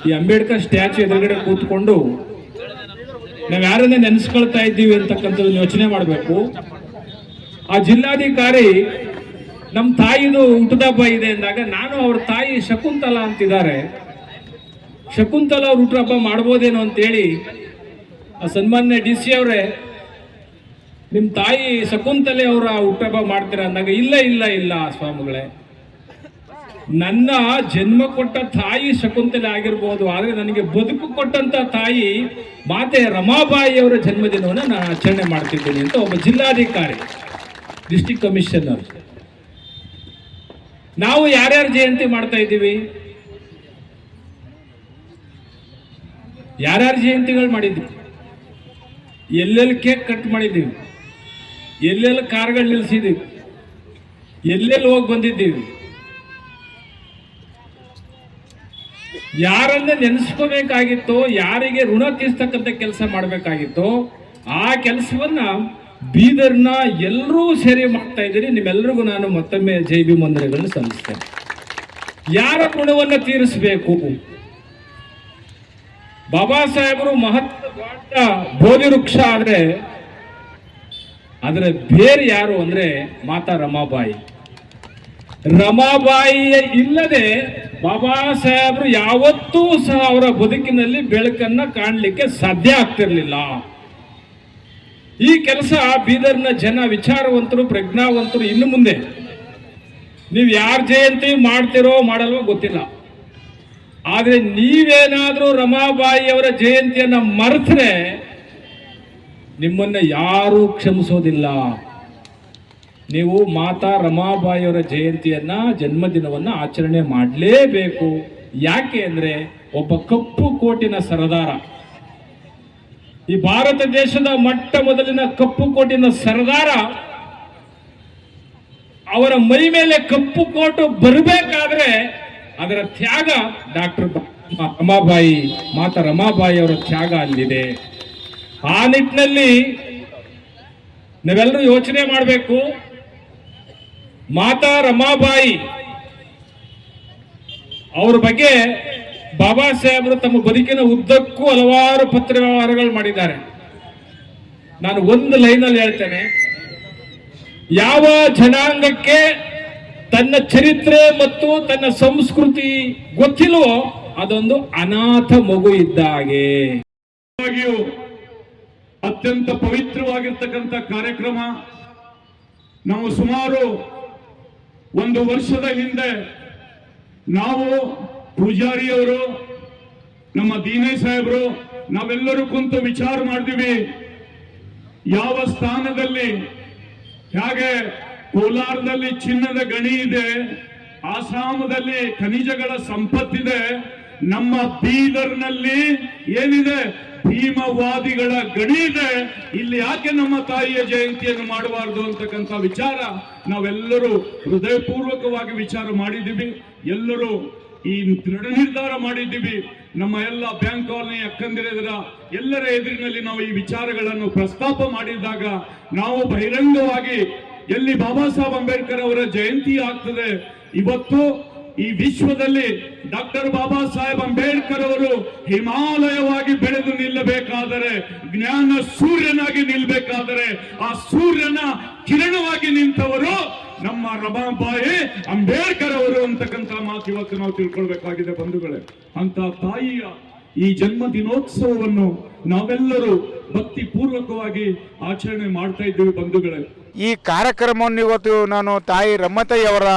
Speaker 8: ಈ ಅಂಬೇಡ್ಕರ್ ಸ್ಟ್ಯಾಚು ಎದುರುಗಡೆ ಕೂತ್ಕೊಂಡು ನಾವು ಯಾರನ್ನೇ ನೆನೆಸ್ಕೊಳ್ತಾ ಇದ್ದೀವಿ ಅಂತಕ್ಕಂಥದ್ದು ಯೋಚನೆ ಮಾಡಬೇಕು. ಆ ಜಿಲ್ಲಾಧಿಕಾರಿ ನಮ್ಮ ತಾಯಿದು ಹುಟ್ಟದಬ್ಬ ಇದೆ ಅಂದಾಗ ನಾನು ಅವ್ರ ತಾಯಿ ಶಕುಂತಲಾ ಅಂತಿದ್ದಾರೆ, ಶಕುಂತಲಾ ಅವ್ರ ಹುಟ್ಟುಹಬ್ಬ ಮಾಡ್ಬೋದೇನೋ ಅಂತೇಳಿ ಆ ಸನ್ಮಾನ್ಯ DC ಅವರೇ ನಿಮ್ಮ ತಾಯಿ ಶಕುಂತಲೆ ಅವರ ಹುಟ್ಟುಹಬ್ಬ ಮಾಡ್ತೀರಾ ಅಂದಾಗ ಇಲ್ಲ ಇಲ್ಲ ಇಲ್ಲ ಸ್ವಾಮಿಗಳೇ, ನನ್ನ ಜನ್ಮ ಕೊಟ್ಟ ತಾಯಿ ಶಕುಂತಲೆ ಆಗಿರ್ಬೋದು, ಆದರೆ ನನಗೆ ಬದುಕು ಕೊಟ್ಟಂತ ತಾಯಿ ಮಾತೆ ರಮಾಬಾಯಿ ಅವರ ಜನ್ಮದಿನವನ್ನು ನಾನು ಆಚರಣೆ ಮಾಡ್ತಿದ್ದೀನಿ ಅಂತ ಒಬ್ಬ ಜಿಲ್ಲಾಧಿಕಾರಿ, ಡಿಸ್ಟ್ರಿಕ್ಟ್ ಕಮಿಷನರ್. ನಾವು ಯಾರ್ಯಾರ ಜಯಂತಿ ಮಾಡ್ತಾ ಇದ್ದೀವಿ, ಯಾರ್ಯಾರ ಜಯಂತಿಗಳು ಮಾಡಿದ್ವಿ, ಎಲ್ಲೆಲ್ಲಿ ಕೇಕ್ ಕಟ್ ಮಾಡಿದ್ದೀವಿ, ಎಲ್ಲೆಲ್ಲಿ ಕಾರ್ಗಳು ನಿಲ್ಲಿಸಿದ್ದೀವಿ, ಎಲ್ಲೆಲ್ಲಿ ಹೋಗಿ ಬಂದಿದ್ದೀವಿ, ಯಾರನ್ನ ನೆನೆಸ್ಕೋಬೇಕಾಗಿತ್ತೋ, ಯಾರಿಗೆ ಋಣ ತೀರ್ಸ್ತಕ್ಕಂಥ ಕೆಲಸ ಮಾಡಬೇಕಾಗಿತ್ತೋ ಆ ಕೆಲಸವನ್ನ ಬೀದರ್ನ ಎಲ್ಲರೂ ಸೇರಿ ಮಾಡ್ತಾ ಇದ್ದೀರಿ. ನಿಮ್ಮೆಲ್ಲರಿಗೂ ನಾನು ಮತ್ತೊಮ್ಮೆ ಜೈ ಭೀಮ್ ವಂದನೆಗಳನ್ನು ಸಲ್ಲಿಸ್ತೇನೆ. ಯಾರ ಋಣವನ್ನು ತೀರಿಸಬೇಕು? ಬಾಬಾ ಸಾಹೇಬರು ಮಹತ್ವದ ಬೋಧಿ ವೃಕ್ಷ ಆದ್ರೆ ಅದರ ಬೇರೆ ಯಾರು ಅಂದ್ರೆ ಮಾತಾ ರಮಾಬಾಯಿ. ರಮಾಬಾಯಿ ಇಲ್ಲದೆ ಬಾಬಾ ಸಾಹೇಬರು ಯಾವತ್ತೂ ಸಹ ಅವರ ಬದುಕಿನಲ್ಲಿ ಬೆಳಕನ್ನ ಕಾಣಲಿಕ್ಕೆ ಸಾಧ್ಯ ಆಗ್ತಿರ್ಲಿಲ್ಲ. ಈ ಕೆಲಸ ಬೀದರ್ನ ಜನ ವಿಚಾರವಂತರು, ಪ್ರಜ್ಞಾವಂತರು ಇನ್ನು ಮುಂದೆ ನೀವು ಯಾರ ಜಯಂತಿ ಮಾಡ್ತಿರೋ ಮಾಡಲ್ವೋ ಗೊತ್ತಿಲ್ಲ, ಆದ್ರೆ ನೀವೇನಾದ್ರೂ ರಮಾಬಾಯಿ ಅವರ ಜಯಂತಿಯನ್ನ ಮರೆತರೆ ನಿಮ್ಮನ್ನ ಯಾರೂ ಕ್ಷಮಿಸೋದಿಲ್ಲ. ನೀವು ಮಾತಾ ರಮಾಬಾಯಿ ಅವರ ಜಯಂತಿಯನ್ನ, ಜನ್ಮದಿನವನ್ನ ಆಚರಣೆ ಮಾಡಲೇಬೇಕು. ಯಾಕೆ ಅಂದ್ರೆ ಒಬ್ಬ ಕಪ್ಪು ಕೋಟಿನ ಸರದಾರ, ಈ ಭಾರತ ದೇಶದ ಮೊಟ್ಟ ಮೊದಲಿನ ಕಪ್ಪು ಕೋಟಿನ ಸರದಾರ, ಅವರ ಮೈ ಮೇಲೆ ಕಪ್ಪು ಕೋಟು ಬರಬೇಕಾದ್ರೆ ಅದರ ತ್ಯಾಗ ಡಾಕ್ಟರ್ ರಮಾಬಾಯಿ, ಮಾತಾ ರಮಾಬಾಯಿ ಅವರ ತ್ಯಾಗ ಅಲ್ಲಿದೆ. ಆ ನಿಟ್ಟಿನಲ್ಲಿ ನಾವೆಲ್ಲರೂ ಯೋಚನೆ ಮಾಡಬೇಕು. ಮಾತಾ ರಮಾಬಾಯಿ ಅವ್ರ ಬಗ್ಗೆ ಬಾಬಾ ಸಾಹೇಬರು ತಮ್ಮ ಬದುಕಿನ ಉದ್ದಕ್ಕೂ ಹಲವಾರು ಪತ್ರ ವ್ಯವಹಾರಗಳು ಮಾಡಿದ್ದಾರೆ. ನಾನು ಒಂದು ಲೈನಲ್ಲಿ ಹೇಳ್ತೇನೆ, ಯಾವ ಜನಾಂಗಕ್ಕೆ ತನ್ನ ಚರಿತ್ರೆ ಮತ್ತು ತನ್ನ ಸಂಸ್ಕೃತಿ ಗೊತ್ತಿಲ್ವೋ ಅದೊಂದು ಅನಾಥ ಮಗು ಇದ್ದ ಹಾಗೆ. ಅತ್ಯಂತ ಪವಿತ್ರವಾಗಿರ್ತಕ್ಕಂಥ ಕಾರ್ಯಕ್ರಮ. ನಾವು ಸುಮಾರು 1 ವರ್ಷದ ಹಿಂದೆ ನಾವು ಪೂಜಾರಿಯವರು, ನಮ್ಮ ದೀನೇ ಸಾಹೇಬರು, ನಾವೆಲ್ಲರೂ ಕುಂತು ವಿಚಾರ ಮಾಡಿದ್ವಿ. ಯಾವ ಸ್ಥಾನದಲ್ಲಿ, ಹೇಗೆ ಕೋಲಾರದಲ್ಲಿ ಚಿನ್ನದ ಗಣಿ ಇದೆ, ಆಸಾಮದಲ್ಲಿ ಖನಿಜಗಳ ಸಂಪತ್ತಿದೆ, ನಮ್ಮ ಬೀದರ್ನಲ್ಲಿ ಏನಿದೆ ಭೀಮವಾದಿಗಳ ಗಣಿ ಇದೆ, ಇಲ್ಲಿ ಯಾಕೆ ನಮ್ಮ ತಾಯಿಯ ಜಯಂತಿಯನ್ನು ಮಾಡಬಾರದು ಅಂತಕ್ಕಂಥ ವಿಚಾರ ನಾವೆಲ್ಲರೂ ಹೃದಯಪೂರ್ವಕವಾಗಿ ವಿಚಾರ ಮಾಡಿದ್ದೀವಿ. ಎಲ್ಲರೂ ಈ ದೃಢ ನಿರ್ಧಾರ ಮಾಡಿದ್ದೀವಿ. ನಮ್ಮ ಎಲ್ಲ ಬ್ಯಾಂಕ್ ಕಾಲನಿ ಅಕ್ಕಂದಿರ ಎಲ್ಲರ ಎದುರಿನಲ್ಲಿ ನಾವು ಈ ವಿಚಾರಗಳನ್ನು ಪ್ರಸ್ತಾಪ ಮಾಡಿದಾಗ ನಾವು ಬಹಿರಂಗವಾಗಿ ಎಲ್ಲಿ ಬಾಬಾ ಸಾಹೇಬ್ ಅಂಬೇಡ್ಕರ್ ಅವರ ಜಯಂತಿ ಆಗ್ತದೆ, ಇವತ್ತು ಈ ವಿಶ್ವದಲ್ಲಿ ಡಾಕ್ಟರ್ ಬಾಬಾ ಸಾಹೇಬ್ ಅಂಬೇಡ್ಕರ್ ಅವರು ಹಿಮಾಲಯವಾಗಿ ಬೆಳೆದು ನಿಲ್ಲಬೇಕಾದರೆ, ಜ್ಞಾನ ಸೂರ್ಯನಾಗಿ ನಿಲ್ಲಬೇಕಾದರೆ, ಆ ಸೂರ್ಯನ ಕಿರಣವಾಗಿ ನಿಂತವರು ನಮ್ಮ ರಮಾಬಾಯಿ ಅಂಬೇಡ್ಕರ್ ಅವರು ಅಂತಕ್ಕಂಥ ಮಾತು ಇವತ್ತು ನಾವು ತಿಳ್ಕೊಳ್ಬೇಕಾಗಿದೆ ಬಂಧುಗಳೇ. ಅಂತ ತಾಯಿಯ ಈ ಜನ್ಮ ದಿನೋತ್ಸವವನ್ನು ನಾವೆಲ್ಲರೂ ಭಕ್ತಿ ಪೂರ್ವಕವಾಗಿ ಆಚರಣೆ ಮಾಡ್ತಾ ಇದ್ದೀವಿ ಬಂಧುಗಳೇ.
Speaker 7: ಈ ಕಾರ್ಯಕ್ರಮವನ್ನು ಇವತ್ತು ನಾನು ತಾಯಿ ರಮ್ಮತಯ್ಯವರ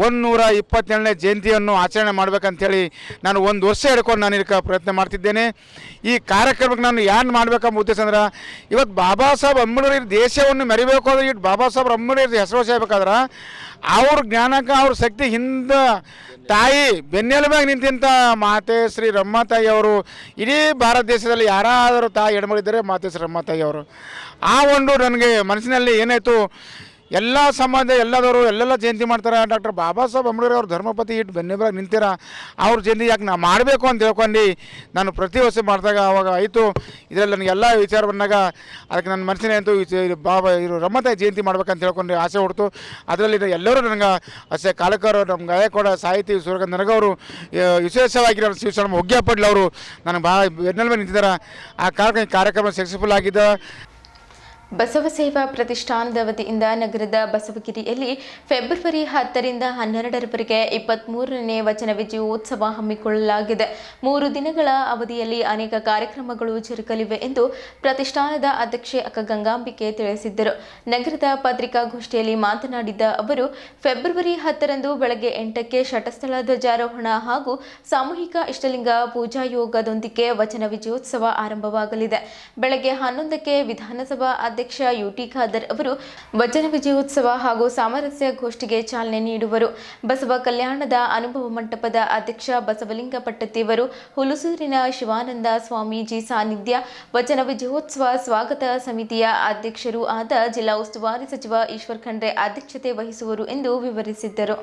Speaker 7: 127ನೇ ಜಯಂತಿಯನ್ನು ಆಚರಣೆ ಮಾಡಬೇಕಂತೇಳಿ ನಾನು ಒಂದು ವರ್ಷ ಹಿಡ್ಕೊಂಡು ನಾನು ಇದಕ್ಕೆ ಪ್ರಯತ್ನ ಮಾಡ್ತಿದ್ದೇನೆ. ಈ ಕಾರ್ಯಕ್ರಮಕ್ಕೆ ನಾನು ಏನು ಮಾಡಬೇಕಂಬ ಉದ್ದೇಶ ಅಂದ್ರೆ, ಇವತ್ತು ಬಾಬಾ ಸಾಹೇಬ್ ಅಂಬೇಡ್ಕರ್ ದೇಶವನ್ನು ಮೆರಿಬೇಕು ಅಂದ್ರೆ ಇಟ್ಟು ಬಾಬಾ ಸಾಹೇಬ್ ಅಂಬೇಡ್ಕರ್ ಹೆಸರು ಸೇಬೇಕಾದ್ರೆ ಅವ್ರ ಜ್ಞಾನಕ್ಕೆ ಅವ್ರ ಶಕ್ತಿ ಹಿಂದೆ ತಾಯಿ ಬೆನ್ನೆಲುಬಾಗಿ ನಿಂತಿಂತ ಮಾತೆ ಶ್ರೀ ರಮ್ಮತಾಯಿ ಅವರು ಇಡೀ ಭಾರತ ದೇಶದಲ್ಲಿ ಯಾರಾದರೂ ತಾಯಿ ಹೆಣ್ಮಗಳಿದ್ದರೆ ಮಾತೆ ಶ್ರೀ ರಮ್ಮತಾಯಿ ಅವರು. ಆ ಒಂದು ನನಗೆ ಮನಸ್ಸಿನಲ್ಲಿ ಏನಾಯಿತು, ಎಲ್ಲ ಸಮಾಜ ಎಲ್ಲದವರು ಎಲ್ಲೆಲ್ಲ ಜಯಂತಿ ಮಾಡ್ತಾರೆ, ಡಾಕ್ಟರ್ ಬಾಬಾ ಸಾಹೇಬ್ ಅಂಬೇಡ್ಕರ್ ಅವ್ರ ಧರ್ಮಪತಿ ಇಟ್ಟು ಬೆನ್ನೆಲುಬಾಗಿ ನಿಂತೀರ, ಅವ್ರ ಜಯಂತಿ ಯಾಕೆ ನಾ ಮಾಡಬೇಕು ಅಂತ ಹೇಳ್ಕೊಂಡು ನಾನು ಪ್ರತಿ ವರ್ಷ ಮಾಡಿದಾಗ ಅವಾಗ ಆಯಿತು. ಇದರಲ್ಲಿ ನನಗೆಲ್ಲ ವಿಚಾರ ಬಂದಾಗ ಅದಕ್ಕೆ ನನ್ನ ಮನಸ್ಸಿನ ಆಯಿತು ಬಾಬಾ ಇವರು ರಮ್ಮತಾಯಿ ಜಯಂತಿ ಮಾಡ್ಬೇಕಂತ ಹೇಳ್ಕೊಂಡು ಆಸೆ ಹೊಡ್ತು. ಅದರಲ್ಲಿ ಎಲ್ಲರೂ ನನಗೆ ಅಷ್ಟೇ ಕಾಲಕರು, ನಮ್ಮ ಗಾಯಕವಾಡ ಸಾಹಿತಿ ಸೂರ್ಯಕಾಂತ್ ನನಗವರು, ವಿಶೇಷವಾಗಿ ನಮ್ಮ ಶಿವಶರಣ ಹೊಗ್ಗ್ಯಾಪಡ್ಲ ಅವರು ನನಗೆ ಭಾಳ ಬೆನ್ನೆಲುಬಾಗಿ ನಿಂತಿದ್ದಾರೆ. ಆ ಕಾರ್ಯಕ್ರಮ ಸಕ್ಸಸ್ಫುಲ್ ಆಗಿದೆ.
Speaker 1: ಬಸವ ಸೇವಾ ಪ್ರತಿಷ್ಠಾನದ ವತಿಯಿಂದ ನಗರದ ಬಸವಗಿರಿಯಲ್ಲಿ ಫೆಬ್ರವರಿ 10ರಿಂದ 12ರವರೆಗೆ 23ನೇ ವಚನ ವಿಜಯೋತ್ಸವ ಹಮ್ಮಿಕೊಳ್ಳಲಾಗಿದೆ. 3 ದಿನಗಳ ಅವಧಿಯಲ್ಲಿ ಅನೇಕ ಕಾರ್ಯಕ್ರಮಗಳು ಜರುಗಲಿವೆ ಎಂದು ಪ್ರತಿಷ್ಠಾನದ ಅಧ್ಯಕ್ಷೆ ಅಕ್ಕ ಗಂಗಾಂಬಿಕೆ ತಿಳಿಸಿದ್ದರು. ನಗರದ ಪತ್ರಿಕಾಗೋಷ್ಠಿಯಲ್ಲಿ ಮಾತನಾಡಿದ ಅವರು, ಫೆಬ್ರವರಿ 10ರಂದು ಬೆಳಗ್ಗೆ 8ಕ್ಕೆ ಶಟಸ್ಥಳ ಧ್ವಜಾರೋಹಣ ಹಾಗೂ ಸಾಮೂಹಿಕ ಇಷ್ಟಲಿಂಗ ಪೂಜಾ ಯೋಗದೊಂದಿಗೆ ವಚನ ವಿಜಯೋತ್ಸವ ಆರಂಭವಾಗಲಿದೆ. ಬೆಳಗ್ಗೆ 11ಕ್ಕೆ ವಿಧಾನಸಭಾ ಅಧ್ಯಕ್ಷ ಯುಟಿ ಖಾದರ್ ಅವರು ವಚನ ವಿಜಯೋತ್ಸವ ಹಾಗೂ ಸಾಮರಸ್ಯ ಗೋಷ್ಠಿಗೆ ಚಾಲನೆ ನೀಡುವರು. ಬಸವ ಕಲ್ಯಾಣದ ಅನುಭವ ಮಂಟಪದ ಅಧ್ಯಕ್ಷ ಬಸವಲಿಂಗ ಪಟ್ಟತಿಯವರು, ಹುಲಸೂರಿನ ಶಿವಾನಂದ ಸ್ವಾಮೀಜಿ ಸಾನ್ನಿಧ್ಯ, ವಚನ ವಿಜಯೋತ್ಸವ ಸ್ವಾಗತ ಸಮಿತಿಯ ಅಧ್ಯಕ್ಷರೂ ಆದ ಜಿಲ್ಲಾ ಉಸ್ತುವಾರಿ ಸಚಿವ ಈಶ್ವರ್ ಖಂಡ್ರೆ ಅಧ್ಯಕ್ಷತೆ ವಹಿಸುವರು ಎಂದು ವಿವರಿಸಿದ್ದರು.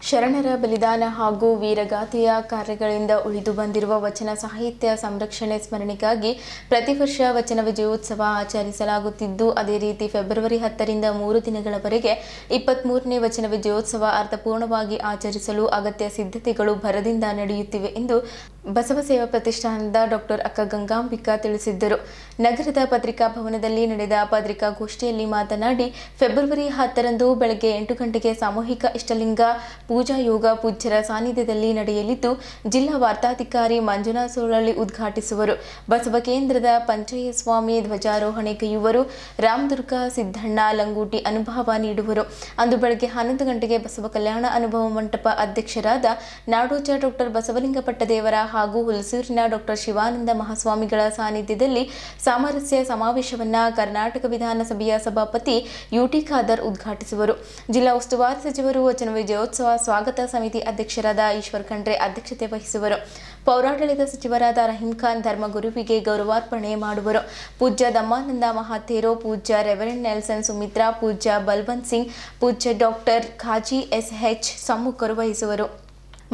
Speaker 1: ಶರಣರ ಬಲಿದಾನ ಹಾಗೂ ವೀರಗಾಥೆಯ ಕಾರ್ಯಗಳಿಂದ ಉಳಿದು ಬಂದಿರುವ ವಚನ ಸಾಹಿತ್ಯ ಸಂರಕ್ಷಣೆ ಸ್ಮರಣೆಗಾಗಿ ಪ್ರತಿ ವರ್ಷ ವಚನ ವಿಜಯೋತ್ಸವ ಆಚರಿಸಲಾಗುತ್ತಿದ್ದು, ಅದೇ ರೀತಿ ಫೆಬ್ರವರಿ 10ರಿಂದ 3 ದಿನಗಳವರೆಗೆ 23ನೇ ವಚನ ವಿಜಯೋತ್ಸವ ಅರ್ಥಪೂರ್ಣವಾಗಿ ಆಚರಿಸಲು ಅಗತ್ಯ ಸಿದ್ಧತೆಗಳು ಭರದಿಂದ ನಡೆಯುತ್ತಿವೆ ಎಂದು ಬಸವ ಸೇವಾ ಪ್ರತಿಷ್ಠಾನದ ಡಾಕ್ಟರ್ ಅಕ್ಕ ಗಂಗಾಂಬಿಕಾ ತಿಳಿಸಿದ್ದರು. ನಗರದ ಪತ್ರಿಕಾ ಭವನದಲ್ಲಿ ನಡೆದ ಪತ್ರಿಕಾಗೋಷ್ಠಿಯಲ್ಲಿ ಮಾತನಾಡಿ, ಫೆಬ್ರವರಿ 10ರಂದು ಬೆಳಗ್ಗೆ 8 ಗಂಟೆಗೆ ಸಾಮೂಹಿಕ ಇಷ್ಟಲಿಂಗ ಪೂಜಾ ಯೋಗ ಪೂಜ್ಯರ ಸಾನ್ನಿಧ್ಯದಲ್ಲಿ ನಡೆಯಲಿದ್ದು, ಜಿಲ್ಲಾ ವಾರ್ತಾಧಿಕಾರಿ ಮಂಜುನಾಥ್ ಸೋಳಳ್ಳಿ ಉದ್ಘಾಟಿಸುವರು. ಬಸವ ಕೇಂದ್ರದ ಪಂಚಯ್ಯ ಸ್ವಾಮಿ ಧ್ವಜಾರೋಹಣೆಗೈಯುವರು. ರಾಮದುರ್ಗ ಸಿದ್ದಣ್ಣ ಲಂಗೂಟಿ ಅನುಭವ ನೀಡುವರು. ಅಂದು ಬೆಳಗ್ಗೆ 11 ಗಂಟೆಗೆ ಬಸವ ಕಲ್ಯಾಣ ಅನುಭವ ಮಂಟಪ ಅಧ್ಯಕ್ಷರಾದ ನಾಡೋಜ ಡಾಕ್ಟರ್ ಬಸವಲಿಂಗ ಪಟ್ಟದೇವರ ಹಾಗೂ ಹುಲಸೂರಿನ ಡಾಕ್ಟರ್ ಶಿವಾನಂದ ಮಹಾಸ್ವಾಮಿಗಳ ಸಾನ್ನಿಧ್ಯದಲ್ಲಿ ಸಾಮರಸ್ಯ ಸಮಾವೇಶವನ್ನು ಕರ್ನಾಟಕ ವಿಧಾನಸಭೆಯ ಸಭಾಪತಿ ಯುಟಿ ಖಾದರ್ ಉದ್ಘಾಟಿಸುವರು. ಜಿಲ್ಲಾ ಉಸ್ತುವಾರಿ ಸಚಿವರು ವಚನ ವಿಜಯೋತ್ಸವ ಸ್ವಾಗತ ಸಮಿತಿ ಅಧ್ಯಕ್ಷರಾದ ಈಶ್ವರ್ ಖಂಡ್ರೆ ಅಧ್ಯಕ್ಷತೆ ವಹಿಸುವರು. ಪೌರಾಡಳಿತ ಸಚಿವರಾದ ರಹೀಂ ಖಾನ್ ಧರ್ಮಗುರುವಿಗೆ ಗೌರವಾರ್ಪಣೆ ಮಾಡುವರು. ಪೂಜ್ಯ ದಮ್ಮಾನಂದ ಮಹಾಥೇರೋ, ಪೂಜ್ಯ ರೆವರೆಂಡ್ ನೆಲ್ಸನ್ ಸುಮಿತ್ರಾ, ಪೂಜ್ಯ ಬಲ್ವಂತ್ ಸಿಂಗ್, ಪೂಜ್ಯ ಡಾಕ್ಟರ್ ಖಾಜಿ SH ಸಮ್ಮುಖರು ವಹಿಸುವರು.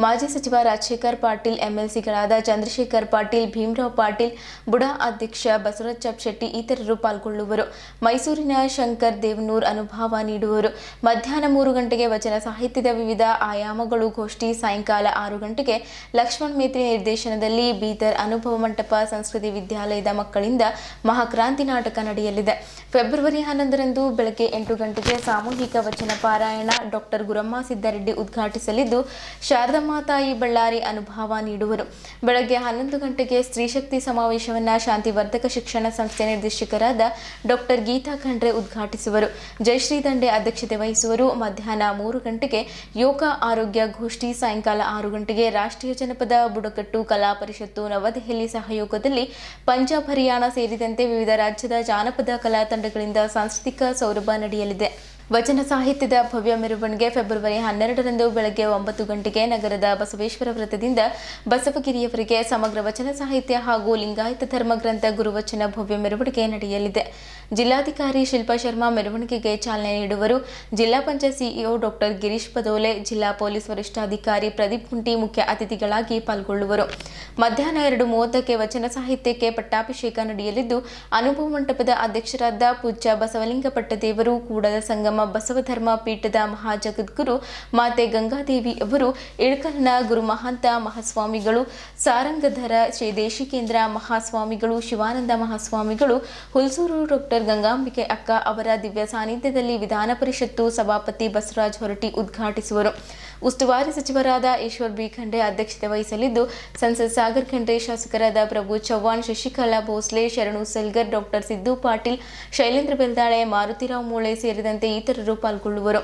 Speaker 1: ಮಾಜಿ ಸಚಿವ ರಾಜಶೇಖರ್ ಪಾಟೀಲ್, ಎಂಎಲ್ಸಿಗಳಾದ ಚಂದ್ರಶೇಖರ್ ಪಾಟೀಲ್, ಭೀಮರಾವ್ ಪಾಟೀಲ್, ಬುಡಾ ಅಧ್ಯಕ್ಷ ಬಸವರಾಜ ಶೆಟ್ಟಿ ಇತರರು ಪಾಲ್ಗೊಳ್ಳುವರು. ಮೈಸೂರಿನ ಶಂಕರ್ ದೇವನೂರ್ ಅನುಭವ ನೀಡುವರು. ಮಧ್ಯಾಹ್ನ 3 ಗಂಟೆಗೆ ವಚನ ಸಾಹಿತ್ಯದ ವಿವಿಧ ಆಯಾಮಗಳು ಗೋಷ್ಠಿ, ಸಾಯಂಕಾಲ 6 ಗಂಟೆಗೆ ಲಕ್ಷ್ಮಣ್ ಮೇತ್ರಿ ನಿರ್ದೇಶನದಲ್ಲಿ ಬೀದರ್ ಅನುಭವ ಮಂಟಪ ಸಂಸ್ಕೃತಿ ವಿದ್ಯಾಲಯದ ಮಕ್ಕಳಿಂದ ಮಹಾಕ್ರಾಂತಿ ನಾಟಕ ನಡೆಯಲಿದೆ. ಫೆಬ್ರವರಿ 11ರಂದು ಬೆಳಗ್ಗೆ 8 ಗಂಟೆಗೆ ಸಾಮೂಹಿಕ ವಚನ ಪಾರಾಯಣ ಡಾಕ್ಟರ್ ಗುರಮ್ಮ ಸಿದ್ದಾರೆಡ್ಡಿ ಉದ್ಘಾಟಿಸಲಿದ್ದು, ಶಾರದಾ ಮಾತಾಯಿ ಬಳ್ಳಾರಿ ಅನುಭವ ನೀಡುವರು. ಬೆಳಗ್ಗೆ 11 ಗಂಟೆಗೆ ಸ್ತ್ರೀಶಕ್ತಿ ಸಮಾವೇಶವನ್ನು ಶಾಂತಿವರ್ಧಕ ಶಿಕ್ಷಣ ಸಂಸ್ಥೆ ನಿರ್ದೇಶಕರಾದ ಡಾಕ್ಟರ್ ಗೀತಾ ಖಂಡ್ರೆ ಉದ್ಘಾಟಿಸುವರು. ಜಯಶ್ರೀ ದಂಡೆ ಅಧ್ಯಕ್ಷತೆ ವಹಿಸುವರು. ಮಧ್ಯಾಹ್ನ 3 ಗಂಟೆಗೆ ಯೋಗ ಆರೋಗ್ಯ ಗೋಷ್ಠಿ, ಸಾಯಂಕಾಲ 6 ಗಂಟೆಗೆ ರಾಷ್ಟ್ರೀಯ ಜನಪದ ಬುಡಕಟ್ಟು ಕಲಾ ಪರಿಷತ್ತು ನವದೆಹಲಿ ಸಹಯೋಗದಲ್ಲಿ ಪಂಜಾಬ್, ಹರಿಯಾಣ ಸೇರಿದಂತೆ ವಿವಿಧ ರಾಜ್ಯದ ಜಾನಪದ ಕಲಾ ತಂಡಗಳಿಂದ ಸಾಂಸ್ಕೃತಿಕ ಸೌರಭ ನಡೆಯಲಿದೆ. ವಚನ ಸಾಹಿತ್ಯದ ಭವ್ಯ ಮೆರವಣಿಗೆ ಫೆಬ್ರವರಿ 12ರಂದು ಬೆಳಗ್ಗೆ 9 ಗಂಟೆಗೆ ನಗರದ ಬಸವೇಶ್ವರ ವೃತ್ತದಿಂದ ಬಸವಗಿರಿಯವರೆಗೆ ಸಮಗ್ರ ವಚನ ಸಾಹಿತ್ಯ ಹಾಗೂ ಲಿಂಗಾಯತ ಧರ್ಮಗ್ರಂಥ ಗುರುವಚನ ಭವ್ಯ ಮೆರವಣಿಗೆ ನಡೆಯಲಿದೆ. ಜಿಲ್ಲಾಧಿಕಾರಿ ಶಿಲ್ಪಾ ಶರ್ಮಾ ಮೆರವಣಿಗೆಗೆ ಚಾಲನೆ ನೀಡುವರು. ಜಿಲ್ಲಾ ಪಂಚಾಯತ್ ಸಿಇಒ ಡಾಕ್ಟರ್ ಗಿರೀಶ್ ಪದೋಲೆ, ಜಿಲ್ಲಾ ಪೊಲೀಸ್ ವರಿಷ್ಠಾಧಿಕಾರಿ ಪ್ರದೀಪ್ ಕುಂಟಿ ಮುಖ್ಯ ಅತಿಥಿಗಳಾಗಿ ಪಾಲ್ಗೊಳ್ಳುವರು. ಮಧ್ಯಾಹ್ನ 2:30ಕ್ಕೆ ವಚನ ಸಾಹಿತ್ಯಕ್ಕೆ ಪಟ್ಟಾಭಿಷೇಕ ನಡೆಯಲಿದ್ದು, ಅನುಭವ ಮಂಟಪದ ಅಧ್ಯಕ್ಷರಾದ ಪೂಜ್ಯ ಬಸವಲಿಂಗ ಪಟ್ಟದೇವರು, ಕೂಡಲ ಸಂಗಮ ಬಸವಧರ್ಮ ಪೀಠದ ಮಹಾಜಗದ್ಗುರು ಮಾತೆ ಗಂಗಾದೇವಿ ಅವರು, ಇಳಕಲ್ನ ಗುರುಮಹಾಂತ ಮಹಾಸ್ವಾಮಿಗಳು, ಸಾರಂಗಧರ ಶ್ರೀ ದೇಶಿಕೇಂದ್ರ ಮಹಾಸ್ವಾಮಿಗಳು, ಶಿವಾನಂದ ಮಹಾಸ್ವಾಮಿಗಳು, ಹುಲ್ಸೂರು ಡಾಕ್ಟರ್ ಗಂಗಾಂಬಿಕೆ ಅಕ್ಕ ಅವರ ದಿವ್ಯ ಸಾನ್ನಿಧ್ಯದಲ್ಲಿ ವಿಧಾನ ಪರಿಷತ್ತು ಸಭಾಪತಿ ಬಸವರಾಜ ಹೊರಟ್ಟಿ ಉದ್ಘಾಟಿಸುವರು. ಉಸ್ತುವಾರಿ ಸಚಿವರಾದ ಈಶ್ವರ್ ಬಿ ಖಂಡ್ರೆ ಅಧ್ಯಕ್ಷತೆ ವಹಿಸಲಿದ್ದು, ಸಂಸದ್ ಸಾಗರ್ ಖಂಡ್ರೆ, ಶಾಸಕರಾದ ಪ್ರಭು ಚವ್ಹಾಣ್, ಶಶಿಕಲಾ ಭೋಸ್ಲೆ, ಶರಣು ಸಲ್ಗರ್, ಡಾಕ್ಟರ್ ಸಿದ್ದು ಪಾಟೀಲ್, ಶೈಲೇಂದ್ರ ಬೆಲ್ದಾಳೆ, ಮಾರುತಿರಾವ್ ಮೂಳೆ ಸೇರಿದಂತೆ ಇತರರು ಪಾಲ್ಗೊಳ್ಳುವರು.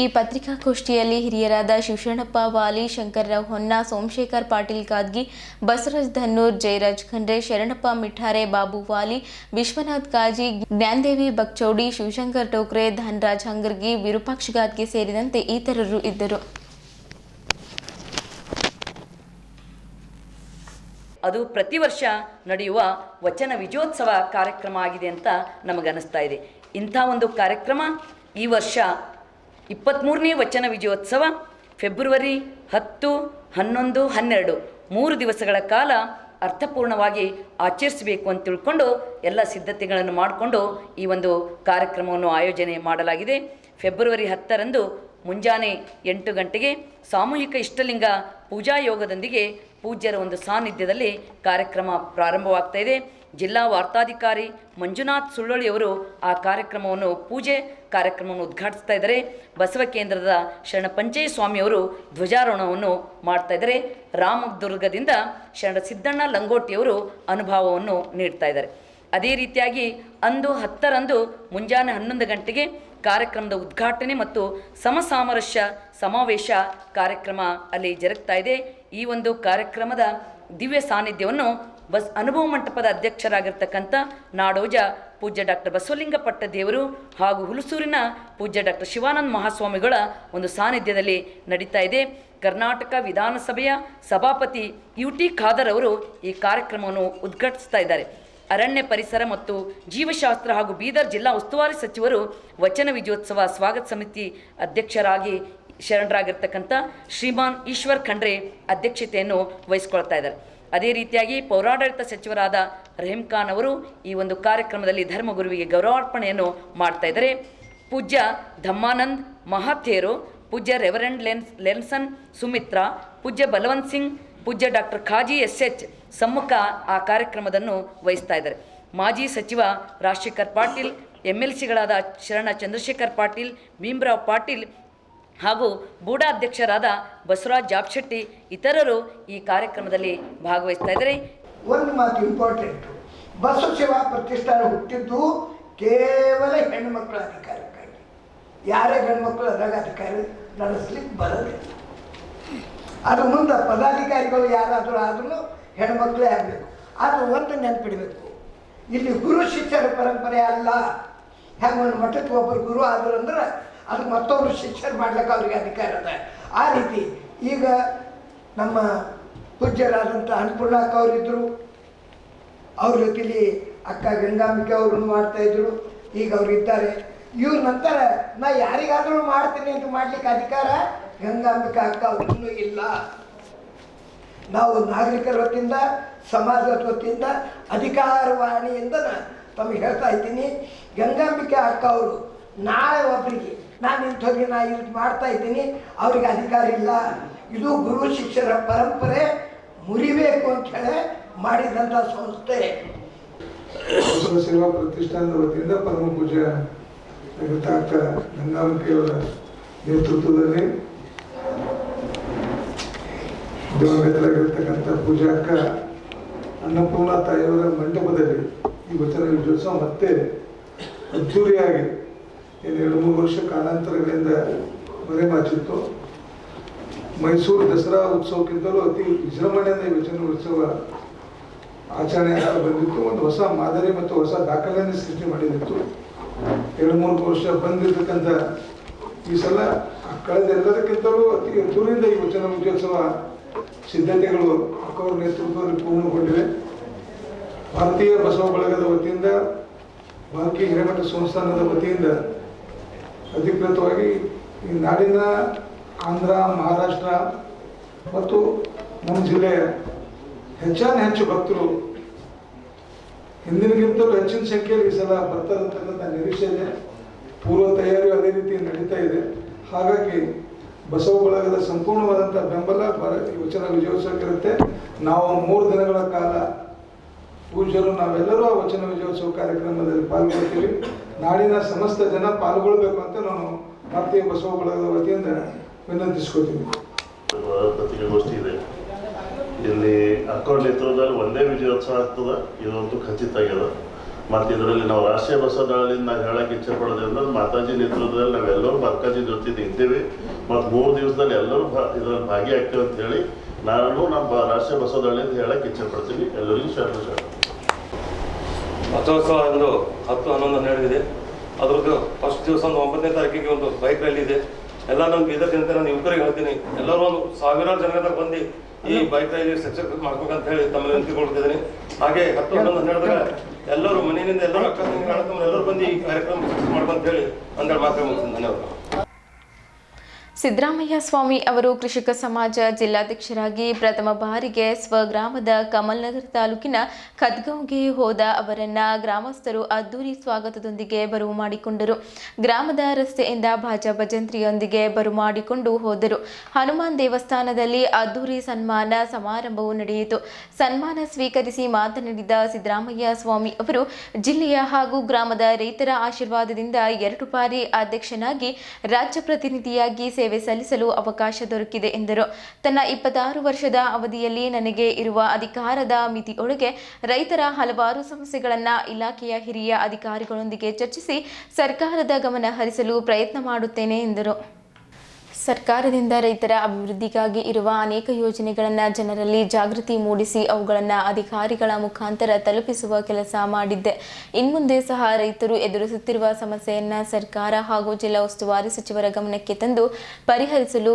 Speaker 1: ಈ ಪತ್ರಿಕಾಗೋಷ್ಠಿಯಲ್ಲಿ ಹಿರಿಯರಾದ ಶಿವಶರಣಪ್ಪ ವಾಲಿ, ಶಂಕರರಾವ್ ಹೊನ್ನ, ಸೋಮಶೇಖರ್ ಪಾಟೀಲ್ ಗಾದ್ಗಿ, ಬಸವರಾಜ್ ಧನ್ನೂರ್, ಜಯರಾಜ್ ಖಂಡ್ರೆ, ಶರಣಪ್ಪ ಮಿಠಾರೆ, ಬಾಬು ವಾಲಿ, ವಿಶ್ವನಾಥ್ ಕಾಜಿ, ಜ್ಞಾನದೇವಿ ಬಕ್ಚೌಡಿ, ಶಿವಶಂಕರ್ ಟೋಕ್ರೆ, ಧನರಾಜ್ ಹಂಗರ್ಗಿ, ವಿರೂಪಾಕ್ಷ ಗಾದ್ಗಿ ಸೇರಿದಂತೆ ಇತರರು ಇದ್ದರು.
Speaker 9: ಅದು ಪ್ರತಿ ವರ್ಷ ನಡೆಯುವ ವಚನ ವಿಜಯೋತ್ಸವ ಕಾರ್ಯಕ್ರಮ ಆಗಿದೆ ಅಂತ ನಮಗನ್ನಿಸ್ತಾ ಇದೆ. ಇಂಥ ಒಂದು ಕಾರ್ಯಕ್ರಮ ಈ ವರ್ಷ 23ನೇ ವಚನ ವಿಜಯೋತ್ಸವ ಫೆಬ್ರವರಿ 10, 11, 12 3 ದಿವಸಗಳ ಕಾಲ ಅರ್ಥಪೂರ್ಣವಾಗಿ ಆಚರಿಸಬೇಕು ಅಂತ ತಿಳ್ಕೊಂಡು ಎಲ್ಲ ಸಿದ್ಧತೆಗಳನ್ನು ಮಾಡಿಕೊಂಡು ಈ ಒಂದು ಕಾರ್ಯಕ್ರಮವನ್ನು ಆಯೋಜನೆ ಮಾಡಲಾಗಿದೆ. ಫೆಬ್ರವರಿ 10ರಂದು ಮುಂಜಾನೆ 8 ಗಂಟೆಗೆ ಸಾಮೂಹಿಕ ಇಷ್ಟಲಿಂಗ ಪೂಜಾ ಯೋಗದೊಂದಿಗೆ ಪೂಜ್ಯರ ಒಂದು ಸಾನ್ನಿಧ್ಯದಲ್ಲಿ ಕಾರ್ಯಕ್ರಮ ಪ್ರಾರಂಭವಾಗ್ತಾ ಇದೆ. ಜಿಲ್ಲಾ ವಾರ್ತಾಧಿಕಾರಿ ಮಂಜುನಾಥ್ ಸುಳ್ಳೊಳ್ಳಿಯವರು ಆ ಪೂಜೆ ಕಾರ್ಯಕ್ರಮವನ್ನು ಉದ್ಘಾಟಿಸ್ತಾ ಇದ್ದಾರೆ. ಬಸವ ಕೇಂದ್ರದ ಶರಣ ಪಂಚಯ್ಯ ಸ್ವಾಮಿಯವರು ಧ್ವಜಾರೋಹಣವನ್ನು ಮಾಡ್ತಾ ಇದ್ದಾರೆ. ರಾಮದುರ್ಗದಿಂದ ಶರಣ ಸಿದ್ದಣ್ಣ ಲಂಗೋಟಿಯವರು ಅನುಭವವನ್ನು ನೀಡ್ತಾ ಇದ್ದಾರೆ. ಅದೇ ರೀತಿಯಾಗಿ ಅಂದು 10ರಂದು ಮುಂಜಾನೆ 11 ಗಂಟೆಗೆ ಕಾರ್ಯಕ್ರಮದ ಉದ್ಘಾಟನೆ ಮತ್ತು ಸಮಸಾಮರಸ್ಯ ಸಮಾವೇಶ ಕಾರ್ಯಕ್ರಮ ಅಲ್ಲಿ ಜರುಗ್ತಾ ಇದೆ. ಈ ಒಂದು ಕಾರ್ಯಕ್ರಮದ ದಿವ್ಯ ಸಾನ್ನಿಧ್ಯವನ್ನು ಅನುಭವ ಮಂಟಪದ ಅಧ್ಯಕ್ಷರಾಗಿರ್ತಕ್ಕಂಥ ನಾಡೋಜ ಪೂಜ್ಯ ಡಾಕ್ಟರ್ ಬಸವಲಿಂಗ ಪಟ್ಟದೇವರು ಹಾಗೂ ಹುಲಸೂರಿನ ಪೂಜ್ಯ ಡಾಕ್ಟರ್ ಶಿವಾನಂದ ಮಹಾಸ್ವಾಮಿಗಳ ಒಂದು ಸಾನ್ನಿಧ್ಯದಲ್ಲಿ ನಡೀತಾ ಇದೆ. ಕರ್ನಾಟಕ ವಿಧಾನಸಭೆಯ ಸಭಾಪತಿ UT ಖಾದರ್ ಅವರು ಈ ಕಾರ್ಯಕ್ರಮವನ್ನು ಉದ್ಘಾಟಿಸ್ತಾ ಇದ್ದಾರೆ. ಅರಣ್ಯ ಪರಿಸರ ಮತ್ತು ಜೀವಶಾಸ್ತ್ರ ಹಾಗೂ ಬೀದರ್ ಜಿಲ್ಲಾ ಉಸ್ತುವಾರಿ ಸಚಿವರು ವಚನ ವಿಜಯೋತ್ಸವ ಸ್ವಾಗತ ಸಮಿತಿ ಅಧ್ಯಕ್ಷರಾಗಿ ಶರಣರಾಗಿರ್ತಕ್ಕಂಥ ಶ್ರೀಮಾನ್ ಈಶ್ವರ್ ಖಂಡ್ರೆ ಅಧ್ಯಕ್ಷತೆಯನ್ನು ವಹಿಸ್ಕೊಳ್ತಾ ಇದ್ದಾರೆ. ಅದೇ ರೀತಿಯಾಗಿ ಪೌರಾಡಳಿತ ಸಚಿವರಾದ ರಹೀಂ ಖಾನ್ ಅವರು ಈ ಒಂದು ಕಾರ್ಯಕ್ರಮದಲ್ಲಿ ಧರ್ಮಗುರುವಿಗೆ ಗೌರವಾರ್ಪಣೆಯನ್ನು ಮಾಡ್ತಾ ಇದ್ದಾರೆ. ಪೂಜ್ಯ ಧಮ್ಮಾನಂದ್ ಮಹಾಥೇರು, ಪೂಜ್ಯ ರೆವರೆಂಡ್ ಲೆನ್ಸನ್ ಸುಮಿತ್ರಾ, ಪೂಜ್ಯ ಬಲವಂತ್ ಸಿಂಗ್, ಪೂಜ್ಯ ಡಾಕ್ಟರ್ ಖಾಜಿ SH ಸಮ್ಮುಖ ಆ ಕಾರ್ಯಕ್ರಮವನ್ನು ವಹಿಸ್ತಾ ಇದ್ದಾರೆ. ಮಾಜಿ ಸಚಿವ ರಾಜಶೇಖರ್ ಪಾಟೀಲ್, MLCಗಳಾದ ಶರಣ ಚಂದ್ರಶೇಖರ್ ಪಾಟೀಲ್, ಭೀಮರಾವ್ ಪಾಟೀಲ್ ಹಾಗೂ ಬೂಡಾ ಅಧ್ಯಕ್ಷರಾದ ಬಸವರಾಜ್ ಜಾಬ್ಶೆಟ್ಟಿ ಇತರರು ಈ ಕಾರ್ಯಕ್ರಮದಲ್ಲಿ ಭಾಗವಹಿಸ್ತಾ ಇದ್ದಾರೆ.
Speaker 5: ಒಂದು ಮಾತು ಇಂಪಾರ್ಟೆಂಟ್, ಬಸವ ಸೇವಾ ಪ್ರತಿಷ್ಠಾನ ಹುಟ್ಟಿದ್ದು ಕೇವಲ ಹೆಣ್ಣು ಮಕ್ಕಳ ಅಧಿಕಾರಕ್ಕಾಗಿ. ಯಾರೇ ಗಂಡು ಮಕ್ಕಳು ಅದ್ರಾಗ ಅಧಿಕಾರ ನಡೆಸ್ಲಿಕ್ಕೆ ಬರೋದಿಲ್ಲ. ಅದು ಮುಂದೆ ಪದಾಧಿಕಾರಿಗಳು ಯಾರಾದರೂ ಆದ್ರೂ ಹೆಣ್ಮಕ್ಳೇ ಆಗಬೇಕು. ಅದು ಒಂದು ನೆನಪಿಡಬೇಕು, ಇಲ್ಲಿ ಗುರು ಶಿಷ್ಯರ ಪರಂಪರೆ ಅಲ್ಲ. ಹೆಂಗೆ ಒಂದು ಮಠಕ್ಕೆ ಒಬ್ಬರು ಗುರು ಆದರು ಅಂದ್ರೆ ಅದು ಮತ್ತೊಬ್ಬರು ಶಿಷ್ಯರು ಮಾಡ್ಲಿಕ್ಕೆ ಅವ್ರಿಗೆ ಅಧಿಕಾರ ಅದ. ಆ ರೀತಿ ಈಗ ನಮ್ಮ ಪೂಜ್ಯರಾದಂಥ ಅನ್ನಪೂರ್ಣಕ್ಕ ಅವರಿದ್ದರು, ಅವ್ರ ಜೊತೆಲಿ ಅಕ್ಕ ಗಂಗಾಂಬಿಕೆ ಅವ್ರನ್ನು ಮಾಡ್ತಾಯಿದ್ರು. ಈಗ ಅವ್ರು ಇದ್ದಾರೆ. ಇವ್ರ ನಂತರ ನಾ ಯಾರಿಗಾದರೂ ಮಾಡ್ತೀನಿ ಅಂತ ಮಾಡ್ಲಿಕ್ಕೆ ಅಧಿಕಾರ ಗಂಗಾಂಬಿಕಾ ಅಕ್ಕ ಅವ್ರಿಗೂ ಇಲ್ಲ. ನಾವು ನಾಗರಿಕರ ವತಿಯಿಂದ, ಸಮಾಜದ ವತಿಯಿಂದ, ಅಧಿಕಾರವಾಣಿಯಿಂದ ತಮಗೆ ಹೇಳ್ತಾ ಇದ್ದೀನಿ, ಗಂಗಾಂಬಿಕಾ ಅಕ್ಕ ಅವರು ನಾಳೆ ಒಬ್ಬರಿಗೆ ನಾನು ಇಂಥವ್ರಿಗೆ ನಾ ಇದು ಮಾಡ್ತಾ ಇದ್ದೀನಿ, ಅವ್ರಿಗೆ ಅಧಿಕಾರ ಇಲ್ಲ. ಇದು ಗುರು ಶಿಷ್ಯರ ಪರಂಪರೆ ಮುರಿಬೇಕು ಅಂತ ಹೇಳಿ ಮಾಡಿದಂಥ ಸಂಸ್ಥೆ.
Speaker 10: ಬಸವ ಸೇವಾ ಪ್ರತಿಷ್ಠಾನದ ವತಿಯಿಂದ ಪರಮ ಪೂಜ್ಯ ಅಕ್ಕ ಗಂಗಾಂಬಿಕೆಯವರ ನೇತೃತ್ವದಲ್ಲಿ ದಿವಂಗತರಾಗಿರ್ತಕ್ಕಂಥ ಪೂಜಾ ಅಕ್ಕ ಅನ್ನಪೂರ್ಣ ತಾಯಿಯವರ ಮಂಟಪದಲ್ಲಿ ಈ ವಚನ ವಿಜಯೋತ್ಸವ ಮತ್ತೆ ಅದ್ದೂರಿಯಾಗಿ 2-3 ವರ್ಷ ಕಾಲಾಂತರಗಳಿಂದ ಮರೆಮಾಚಿತ್ತು. ಮೈಸೂರು ದಸರಾ ಉತ್ಸವಕ್ಕಿಂತಲೂ ಅತಿ ವಿಜೃಂಭಣೆಯಿಂದ ಈ ವಚನ ಉತ್ಸವ ಆಚರಣೆ ಬಂದಿತ್ತು. ಒಂದು ಹೊಸ ಮಾದರಿ ಮತ್ತು ಹೊಸ ದಾಖಲೆಯನ್ನು ಸೃಷ್ಟಿ ಮಾಡಿದಿತ್ತು. 2-3 ವರ್ಷ ಬಂದಿರತಕ್ಕಂಥ ಈ ಸಲ ಕಳೆದೆಲ್ಲದಕ್ಕಿಂತಲೂ ಅತಿ ಅದ್ದೂರಿಯಿಂದ ಈ ವಚನ ವಿಜಯೋತ್ಸವ ಸಿದ್ಧತೆಗಳು ಅಕ್ಕವರ ನೇತೃತ್ವದಲ್ಲಿ ಪೂರ್ಣಗೊಂಡಿವೆ. ಭಾರತೀಯ ಬಸವ ಬಳಗದ ವತಿಯಿಂದ ಬಾಲ್ಕಿ ಹಿರೇಮಠ ಸಂಸ್ಥಾನದ ವತಿಯಿಂದ ಅಧಿಕೃತವಾಗಿ ಈ ನಾಡಿನ ಆಂಧ್ರ, ಮಹಾರಾಷ್ಟ್ರ ಮತ್ತು ನಮ್ಮ ಜಿಲ್ಲೆಯ ಹೆಚ್ಚು ಭಕ್ತರು ಹಿಂದಿನಗಿಂತಲೂ ಹೆಚ್ಚಿನ ಸಂಖ್ಯೆಯಲ್ಲಿ ಈ ಸಲ ಬರ್ತಾರಂತಕ್ಕಂಥ ನಿರೀಕ್ಷೆ ಇದೆ. ಪೂರ್ವ ತಯಾರಿಯು ಅದೇ ರೀತಿ ನಡೀತಾ ಇದೆ. ಹಾಗಾಗಿ ಬಸವ ಬಳಗದ ಸಂಪೂರ್ಣವಾದಂಥ ಬೆಂಬಲ ಈ ವಚನ ವಿಜಯೋತ್ಸವಕ್ಕಿರುತ್ತೆ. ನಾವು 3 ದಿನಗಳ ಕಾಲ ಪೂಜ್ಯರು ನಾವೆಲ್ಲರೂ ಆ ವಚನ ವಿಜಯೋತ್ಸವ ಕಾರ್ಯಕ್ರಮದಲ್ಲಿ ಪಾಲ್ಗೊಳ್ತೀವಿ. ನಾಡಿನ ಸಮಸ್ತ ಜನ ಪಾಲ್ಗೊಳ್ಬೇಕು ಅಂತ ನಾನು ಮತ್ತೆ ಬಸವ ಬಳಗದ ವತಿಯಿಂದ ವಿನಂತಿಸ್ಕೊತೀನಿ.
Speaker 11: ಪತ್ರಿಕಾಗೋಷ್ಠಿ ಇದೆ, ಇಲ್ಲಿ ಅಕೌಂಟ್ ನೇತೃತ್ವದಲ್ಲಿ ಒಂದೇ ವಿಜಯೋತ್ಸವ ಆಗ್ತದೆ, ಇದಂತೂ ಖಚಿತ ಆಗ್ಯದ. ಮತ್ತು ಇದರಲ್ಲಿ ನಾವು ರಾಷ್ಟ್ರೀಯ ಬಸವ ದಳದಿಂದ ನಾವು ಹೇಳಕ್ಕೆ ಇಚ್ಛೆ ಪಡೋದ್ರಿಂದ ಮಾತಾಜಿ ನೇತೃತ್ವದಲ್ಲಿ ನಾವೆಲ್ಲರೂ ಮರ್ಕಾಜಿ ಜೊತೆ ಇದ್ದೇವೆ ಮತ್ತು 3 ದಿವಸದಲ್ಲಿ ಎಲ್ಲರೂ ಇದರಲ್ಲಿ ಭಾಗಿಯಾಗ್ತೇವೆ ಅಂತ ಹೇಳಿ ನಾನು ನಮ್ಮ ರಾಷ್ಟ್ರೀಯ ಬಸವ ದಳದಿಂದ ಹೇಳಕ್ಕೆ ಇಚ್ಛೆ ಪಡ್ತೀನಿ. ಎಲ್ಲರಿಗೂ ಶರಣ.
Speaker 6: ರಥೋತ್ಸವ ಒಂದು 10, 11 ನಡೆದಿದೆ. ಅದ್ರದ್ದು ಫಸ್ಟ್ ದಿವಸ ಒಂದು 9ನೇ ತಾರೀಕಿಗೆ ಒಂದು ಬೈಕ್ ರ್ಯಾಲಿ ಇದೆ. ಎಲ್ಲ ನಮ್ಮ ಬೀದರ್ ಜನತೆ ನಾನು ಯುವಕರಿಗೆ ಹೇಳ್ತೀನಿ, ಎಲ್ಲರೂ ಒಂದು 1000 ಜನದಾಗ ಬಂದು ಈ ಬೈಕ್ ರ್ಯಾಲಿ ಸಕ್ಸಸ್ ಮಾಡ್ಬೇಕಂತ ಹೇಳಿ ತಮ್ಮಲ್ಲಿ ವಿನಂತಿಕೊಳ್ತಿದ್ದೀನಿ. ಹಾಗೆ 10, 11 ನಡೆದಾಗ ಎಲ್ಲರೂ ಮನೆಯಿಂದ ಎಲ್ಲರೂ ಅಕ್ಕ ತಂಗಿ ಎಲ್ಲರೂ ಬಂದು ಈ ಕಾರ್ಯಕ್ರಮ ಸಕ್ಸಸ್ ಮಾಡ್ಕೊಂತ ಹೇಳಿ ಒಂದೆರಡು ಮಾತ್ರ ಮುಗಿಸ್ತೀನಿ. ಧನ್ಯವಾದ.
Speaker 1: ಸಿದ್ದರಾಮಯ್ಯ ಸ್ವಾಮಿ ಅವರು ಕೃಷಿಕ ಸಮಾಜ ಜಿಲ್ಲಾಧ್ಯಕ್ಷರಾಗಿ ಪ್ರಥಮ ಬಾರಿಗೆ ಸ್ವಗ್ರಾಮದ ಕಮಲ್ನಗರ ತಾಲೂಕಿನ ಖದ್ಗಾಂವ್ಗೆ ಹೋದ ಅವರನ್ನ ಗ್ರಾಮಸ್ಥರು ಅದ್ದೂರಿ ಸ್ವಾಗತದೊಂದಿಗೆ ಬರಮಾಡಿಕೊಂಡರು. ಗ್ರಾಮದ ರಸ್ತೆಯಿಂದ ಭಾಜ ಭಜಂತ್ರಿಯೊಂದಿಗೆ ಬರಮಾಡಿಕೊಂಡು ಹೋದರು. ಹನುಮಾನ್ ದೇವಸ್ಥಾನದಲ್ಲಿ ಅದ್ದೂರಿ ಸನ್ಮಾನ ಸಮಾರಂಭವು ನಡೆಯಿತು. ಸನ್ಮಾನ ಸ್ವೀಕರಿಸಿ ಮಾತನಾಡಿದ ಸಿದ್ದರಾಮಯ್ಯ ಸ್ವಾಮಿ ಅವರು ಜಿಲ್ಲೆಯ ಹಾಗೂ ಗ್ರಾಮದ ರೈತರ ಆಶೀರ್ವಾದದಿಂದ 2 ಬಾರಿ ಅಧ್ಯಕ್ಷನಾಗಿ ರಾಜ್ಯ ಪ್ರತಿನಿಧಿಯಾಗಿ ಸೇವೆ ಸಲ್ಲಿಸಲು ಅವಕಾಶ ದೊರಕಿದೆ ಎಂದರು. ತನ್ನ 26 ವರ್ಷದ ಅವಧಿಯಲ್ಲಿ ನನಗೆ ಇರುವ ಅಧಿಕಾರದ ಮಿತಿಯೊಳಗೆ ರೈತರ ಹಲವಾರು ಸಮಸ್ಯೆಗಳನ್ನು ಇಲಾಖೆಯ ಹಿರಿಯ ಅಧಿಕಾರಿಗಳೊಂದಿಗೆ ಚರ್ಚಿಸಿ ಸರ್ಕಾರದ ಗಮನ ಹರಿಸಲು ಪ್ರಯತ್ನ ಮಾಡುತ್ತೇನೆ ಎಂದರು. ಸರ್ಕಾರದಿಂದ ರೈತರ ಅಭಿವೃದ್ಧಿಗಾಗಿ ಇರುವ ಅನೇಕ ಯೋಜನೆಗಳನ್ನು ಜನರಲ್ಲಿ ಜಾಗೃತಿ ಮೂಡಿಸಿ ಅವುಗಳನ್ನು ಅಧಿಕಾರಿಗಳ ಮುಖಾಂತರ ತಲುಪಿಸುವ ಕೆಲಸ ಮಾಡಿದ್ದೆ. ಇನ್ಮುಂದೆ ಸಹ ರೈತರು ಎದುರಿಸುತ್ತಿರುವ ಸಮಸ್ಯೆಯನ್ನು ಸರ್ಕಾರ ಹಾಗೂ ಜಿಲ್ಲಾ ಉಸ್ತುವಾರಿ ಸಚಿವರ ಗಮನಕ್ಕೆ ತಂದು ಪರಿಹರಿಸಲು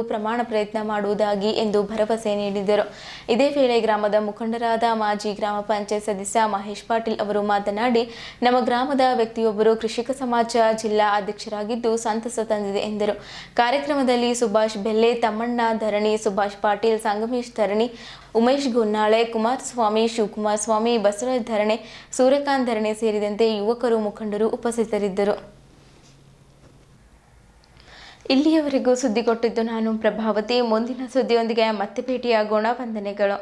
Speaker 1: ಪ್ರಯತ್ನ ಮಾಡುವುದಾಗಿ ಎಂದು ಭರವಸೆ ನೀಡಿದರು. ಇದೇ ವೇಳೆ ಗ್ರಾಮದ ಮುಖಂಡರಾದ ಮಾಜಿ ಗ್ರಾಮ ಪಂಚಾಯತ್ ಸದಸ್ಯ ಮಹೇಶ್ ಪಾಟೀಲ್ ಅವರು ಮಾತನಾಡಿ, ನಮ್ಮ ಗ್ರಾಮದ ವ್ಯಕ್ತಿಯೊಬ್ಬರು ಕೃಷಿಕ ಸಮಾಜ ಜಿಲ್ಲಾ ಅಧ್ಯಕ್ಷರಾಗಿದ್ದು ಸಂತಸ ತಂದಿದೆ ಎಂದರು. ಕಾರ್ಯಕ್ರಮದಲ್ಲಿ ಸುಭಾಷ್ ಬೆಲ್ಲೆ, ತಮ್ಮಣ್ಣ ಧರಣಿ, ಸುಭಾಷ್ ಪಾಟೀಲ್, ಸಂಗಮೇಶ್ ಧರಣಿ, ಉಮೇಶ್ ಗುನ್ನಾಳೆ, ಕುಮಾರಸ್ವಾಮಿ, ಶಿವಕುಮಾರ್ ಸ್ವಾಮಿ, ಬಸವರಾಜ್ ಧರಣೆ, ಸೂರ್ಯಕಾಂತ್ ಧರಣೆ ಸೇರಿದಂತೆ ಯುವಕರು ಮುಖಂಡರು ಉಪಸ್ಥಿತರಿದ್ದರು. ಇಲ್ಲಿಯವರೆಗೂ ಸುದ್ದಿ ಕೊಟ್ಟಿದ್ದು ನಾನು ಪ್ರಭಾವತಿ. ಮುಂದಿನ ಸುದ್ದಿಯೊಂದಿಗೆ ಮತ್ತೆ ಭೇಟಿಯಾಗೋಣ. ವಂದನೆಗಳು.